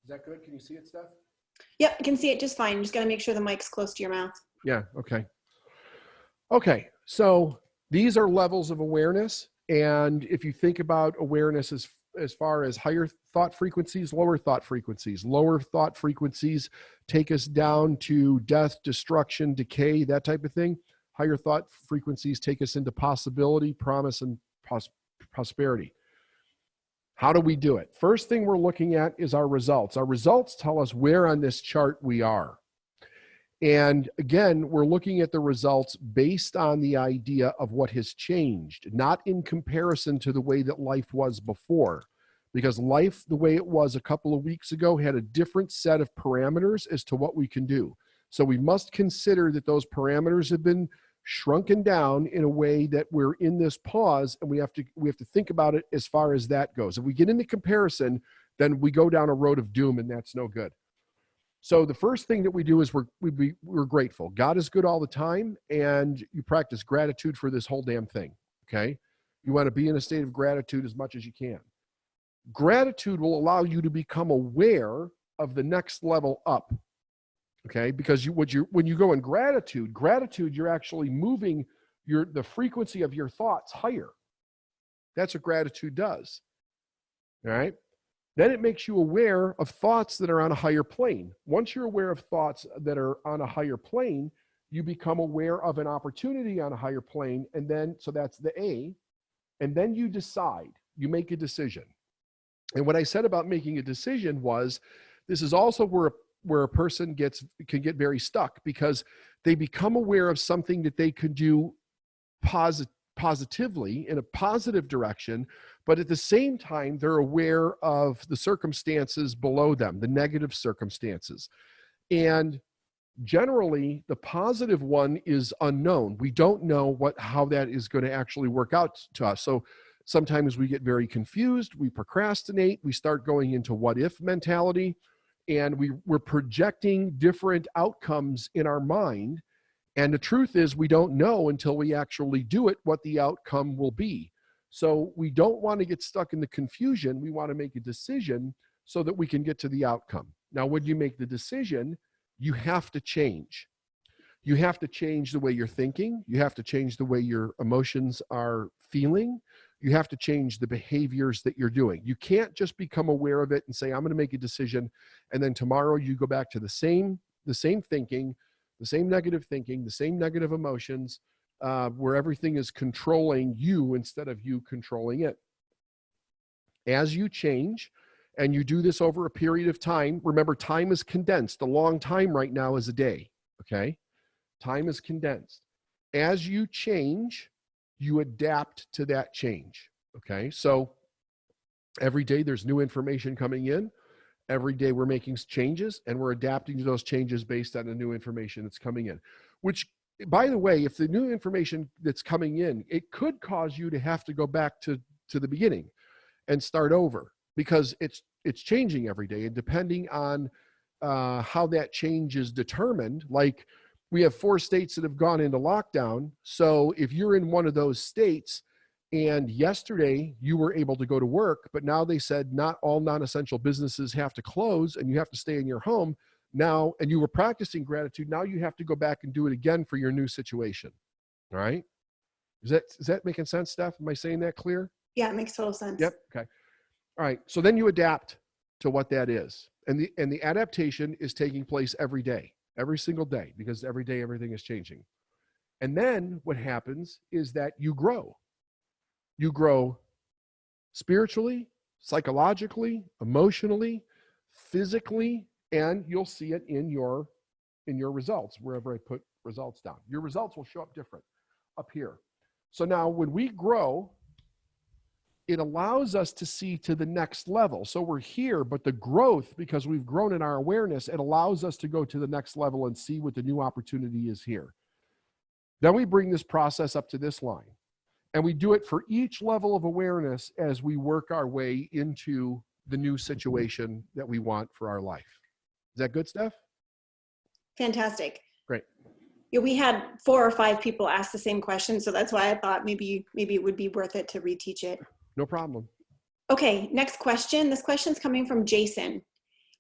Is that good? Can you see it, Steph? Yep, I can see it just fine. You just got to make sure the mic's close to your mouth. Yeah, okay. Okay, so these are levels of awareness. And if you think about awareness as far as higher thought frequencies, lower thought frequencies take us down to death, destruction, decay, that type of thing. Higher thought frequencies take us into possibility, promise, and prosperity. How do we do it? First thing we're looking at is our results. Our results tell us where on this chart we are. And again, we're looking at the results based on the idea of what has changed, not in comparison to the way that life was before. Because life, the way it was a couple of weeks ago, had a different set of parameters as to what we can do. So we must consider that those parameters have been shrunken down in a way that we're in this pause, and we have to think about it as far as that goes. If we get into comparison, then we go down a road of doom, and that's no good. So the first thing that we do is we're grateful. God is good all the time, and you practice gratitude for this whole damn thing, okay? You want to be in a state of gratitude as much as you can. Gratitude will allow you to become aware of the next level up, okay? Because when you go in gratitude, you're actually moving the frequency of your thoughts higher. That's what gratitude does, all right? Then it makes you aware of thoughts that are on a higher plane. Once you're aware of thoughts that are on a higher plane, you become aware of an opportunity on a higher plane, and then, so that's the A, and then you decide, you make a decision. And what I said about making a decision was, this is also where a person can get very stuck, because they become aware of something that they could do positively in a positive direction, but at the same time, they're aware of the circumstances below them, the negative circumstances. And generally, the positive one is unknown. We don't know how that is going to actually work out to us. So sometimes we get very confused, we procrastinate, we start going into what if mentality, and we're projecting different outcomes in our mind. And the truth is, we don't know until we actually do it what the outcome will be. So we don't want to get stuck in the confusion. We want to make a decision so that we can get to the outcome. Now, when you make the decision, you have to change. You have to change the way you're thinking. You have to change the way your emotions are feeling. You have to change the behaviors that you're doing. You can't just become aware of it and say, I'm going to make a decision, and then tomorrow you go back to the same thinking, the same negative thinking, the same negative emotions, where everything is controlling you instead of you controlling it. As you change, and you do this over a period of time, remember, time is condensed. A long time right now is a day, okay? Time is condensed. As you change, you adapt to that change, okay? So every day there's new information coming in. Every day we're making changes, and we're adapting to those changes based on the new information that's coming in. Which, by the way, if the new information that's coming in, it could cause you to have to go back to the beginning and start over, because it's changing every day. And depending on how that change is determined, like we have 4 states that have gone into lockdown. So if you're in one of those states, and yesterday you were able to go to work, but now they said not all non-essential businesses have to close and you have to stay in your home now, and you were practicing gratitude, now you have to go back and do it again for your new situation. All right? Is that making sense, Steph? Am I saying that clear? Yeah, it makes total sense. Yep. Okay. All right. So then you adapt to what that is. And the adaptation is taking place every day, every single day, because every day everything is changing. And then what happens is that you grow. You grow spiritually, psychologically, emotionally, physically, and you'll see it in your results, wherever I put results down. Your results will show up different up here. So now when we grow, it allows us to see to the next level. So we're here, but the growth, because we've grown in our awareness, it allows us to go to the next level and see what the new opportunity is here. Then we bring this process up to this line. And we do it for each level of awareness as we work our way into the new situation that we want for our life. Is that good, Steph? Fantastic. Great. Yeah, we had 4 or 5 people ask the same question, so that's why I thought maybe it would be worth it to reteach it. No problem. Okay, next question. This question's coming from Jason.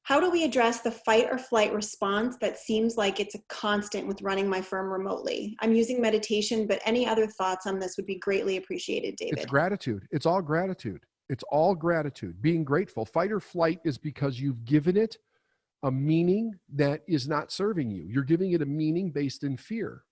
How do we address the fight or flight response that seems like it's a constant with running my firm remotely? I'm using meditation, but any other thoughts on this would be greatly appreciated, David. It's gratitude. It's all gratitude. It's all gratitude. Being grateful. Fight or flight is because you've given it a meaning that is not serving you. You're giving it a meaning based in fear.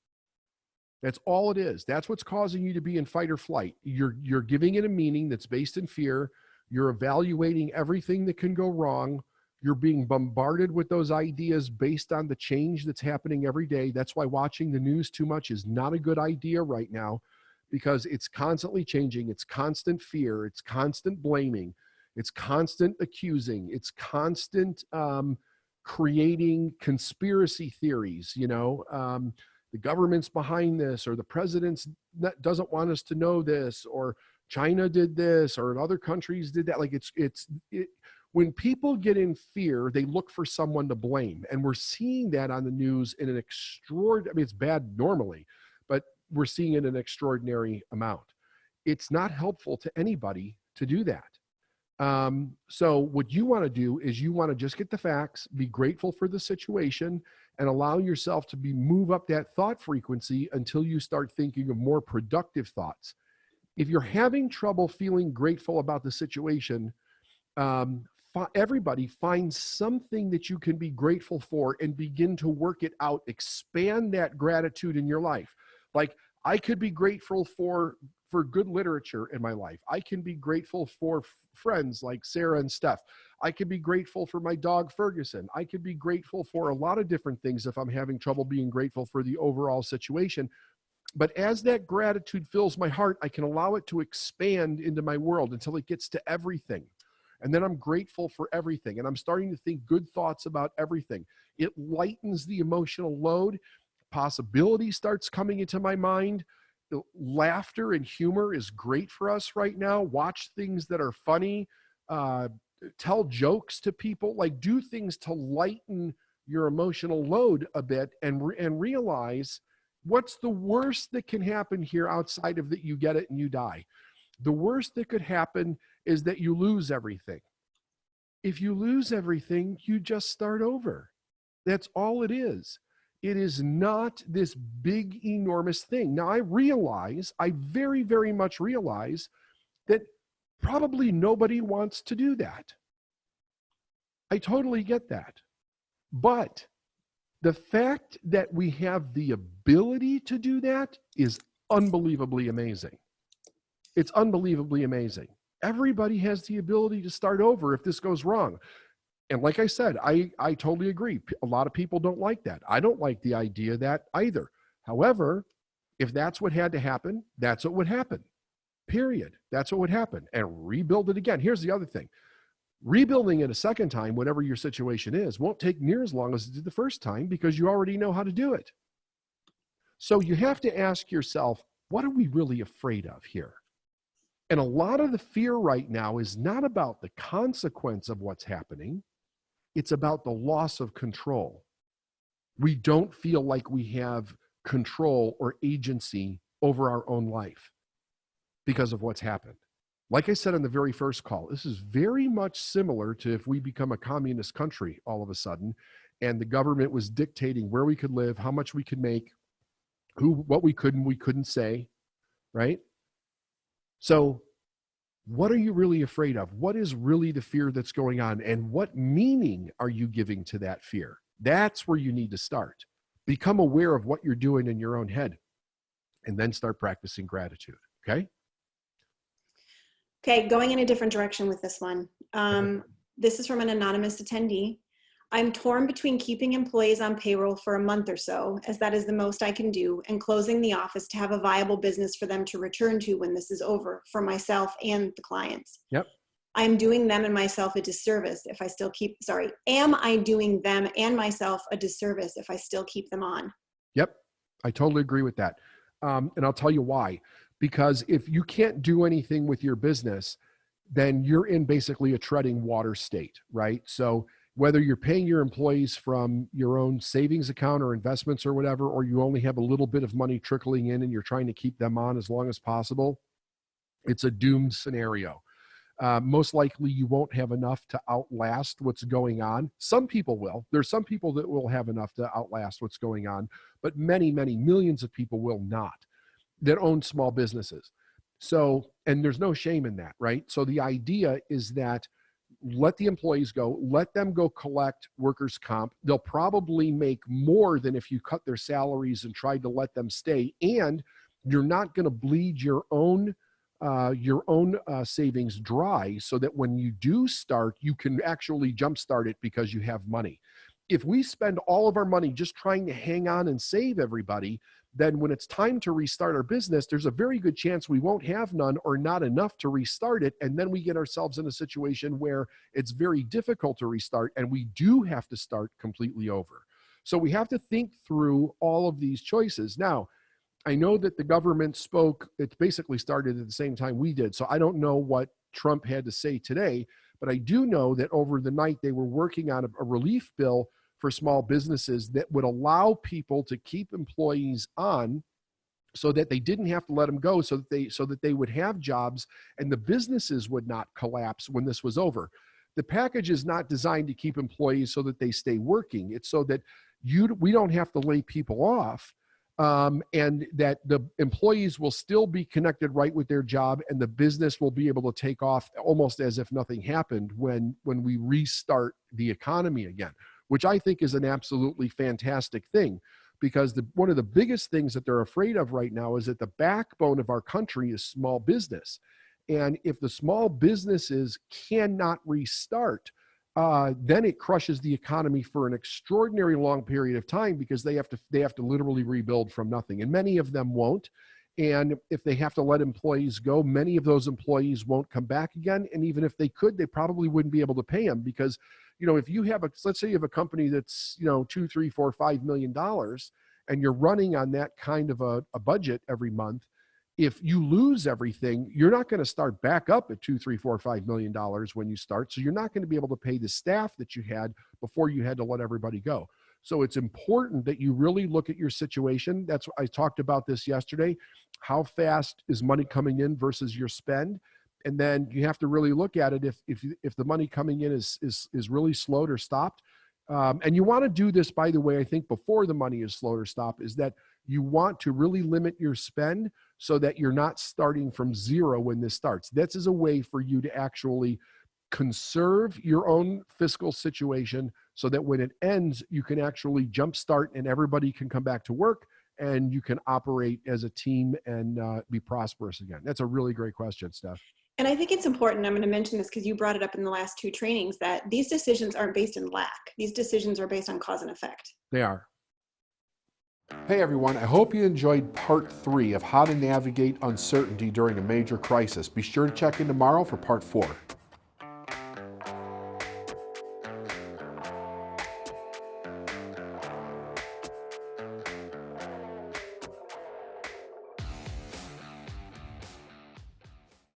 That's all it is. That's what's causing you to be in fight or flight. You're giving it a meaning that's based in fear. You're evaluating everything that can go wrong. You're being bombarded with those ideas based on the change that's happening every day. That's why watching the news too much is not a good idea right now, because it's constantly changing. It's constant fear. It's constant blaming. It's constant accusing. It's constant creating conspiracy theories, the government's behind this, or the president's doesn't want us to know this, or China did this, or other countries did that. Like when people get in fear, they look for someone to blame. And we're seeing that on the news in an extraordinary, I mean, it's bad normally, but we're seeing it in an extraordinary amount. It's not helpful to anybody to do that. So what you want to do is you want to just get the facts, be grateful for the situation, and allow yourself to move up that thought frequency until you start thinking of more productive thoughts. If you're having trouble feeling grateful about the situation, everybody find something that you can be grateful for and begin to work it out. Expand that gratitude in your life. Like, I could be grateful for good literature in my life. I can be grateful for friends like Sarah and Steph. I can be grateful for my dog, Ferguson. I could be grateful for a lot of different things if I'm having trouble being grateful for the overall situation. But as that gratitude fills my heart, I can allow it to expand into my world until it gets to everything. And then I'm grateful for everything. And I'm starting to think good thoughts about everything. It lightens the emotional load. Possibility starts coming into my mind. Laughter and humor is great for us right now. Watch things that are funny. Tell jokes to people. Like, do things to lighten your emotional load a bit, and realize what's the worst that can happen here outside of that you get it and you die. The worst that could happen is that you lose everything. If you lose everything, you just start over. That's all it is. It is not this big, enormous thing. Now, I very, very much realize that probably nobody wants to do that. I totally get that. But the fact that we have the ability to do that is unbelievably amazing. It's unbelievably amazing. Everybody has the ability to start over if this goes wrong. And like I said, I totally agree. A lot of people don't like that. I don't like the idea of that either. However, if that's what had to happen, that's what would happen. Period. That's what would happen. And rebuild it again. Here's the other thing. Rebuilding it a second time, whatever your situation is, won't take near as long as it did the first time because you already know how to do it. So you have to ask yourself, what are we really afraid of here? And a lot of the fear right now is not about the consequence of what's happening. It's about the loss of control. We don't feel like we have control or agency over our own life because of what's happened. Like I said on the very first call, this is very much similar to if we become a communist country all of a sudden, and the government was dictating where we could live, how much we could make, what we could and we couldn't say, right? So what are you really afraid of? What is really the fear that's going on? And what meaning are you giving to that fear? That's where you need to start. Become aware of what you're doing in your own head, and then start practicing gratitude, okay? Okay, going in a different direction with this one. This is from an anonymous attendee. I'm torn between keeping employees on payroll for a month or so, as that is the most I can do, and closing the office to have a viable business for them to return to when this is over, for myself and the clients. Yep. I am doing them and myself a disservice if I still keep, am I doing them and myself a disservice if I still keep them on? Yep, I totally agree with that. And I'll tell you why. Because if you can't do anything with your business, then you're in basically a treading water state, right? So whether you're paying your employees from your own savings account or investments or whatever, or you only have a little bit of money trickling in and you're trying to keep them on as long as possible, it's a doomed scenario. Most likely you won't have enough to outlast what's going on. Some people will. There's some people that will have enough to outlast what's going on, but many, many millions of people will not, that own small businesses. So, and there's no shame in that, right? So the idea is that let the employees go, let them go collect workers' comp. They'll probably make more than if you cut their salaries and tried to let them stay. And you're not going to bleed your own savings dry, so that when you do start, you can actually jumpstart it because you have money. If we spend all of our money just trying to hang on and save everybody, then when it's time to restart our business, there's a very good chance we won't have none or not enough to restart it. And then we get ourselves in a situation where it's very difficult to restart and we do have to start completely over. So we have to think through all of these choices. Now, I know that the government spoke, it basically started at the same time we did. So I don't know what Trump had to say today, but I do know that over the night they were working on a relief bill for small businesses that would allow people to keep employees on so that they didn't have to let them go, so that they would have jobs and the businesses would not collapse when this was over. The package is not designed to keep employees so that they stay working. It's so that we don't have to lay people off, and that the employees will still be connected right with their job, and the business will be able to take off almost as if nothing happened when we restart the economy again, which I think is an absolutely fantastic thing. Because one of the biggest things that they're afraid of right now is that the backbone of our country is small business. And if the small businesses cannot restart, then it crushes the economy for an extraordinary long period of time, because they have to literally rebuild from nothing. And many of them won't. And if they have to let employees go, many of those employees won't come back again. And even if they could, they probably wouldn't be able to pay them, because if you have let's say you have a company that's, $2, $3, $4, $5 million, and you're running on that kind of a budget every month, if you lose everything, you're not going to start back up at $2, $3, $4, $5 million when you start. So you're not going to be able to pay the staff that you had before you had to let everybody go. So it's important that you really look at your situation. I talked about this yesterday. How fast is money coming in versus your spend? And then you have to really look at it if the money coming in is really slowed or stopped. And you want to do this, by the way, I think before the money is slowed or stopped, is that you want to really limit your spend so that you're not starting from zero when this starts. This is a way for you to actually conserve your own fiscal situation so that when it ends, you can actually jumpstart and everybody can come back to work and you can operate as a team and be prosperous again. That's a really great question, Steph. And I think it's important, I'm going to mention this because you brought it up in the last two trainings, that these decisions aren't based in lack. These decisions are based on cause and effect. They are. Hey everyone, I hope you enjoyed part 3 of how to navigate uncertainty during a major crisis. Be sure to check in tomorrow for part 4.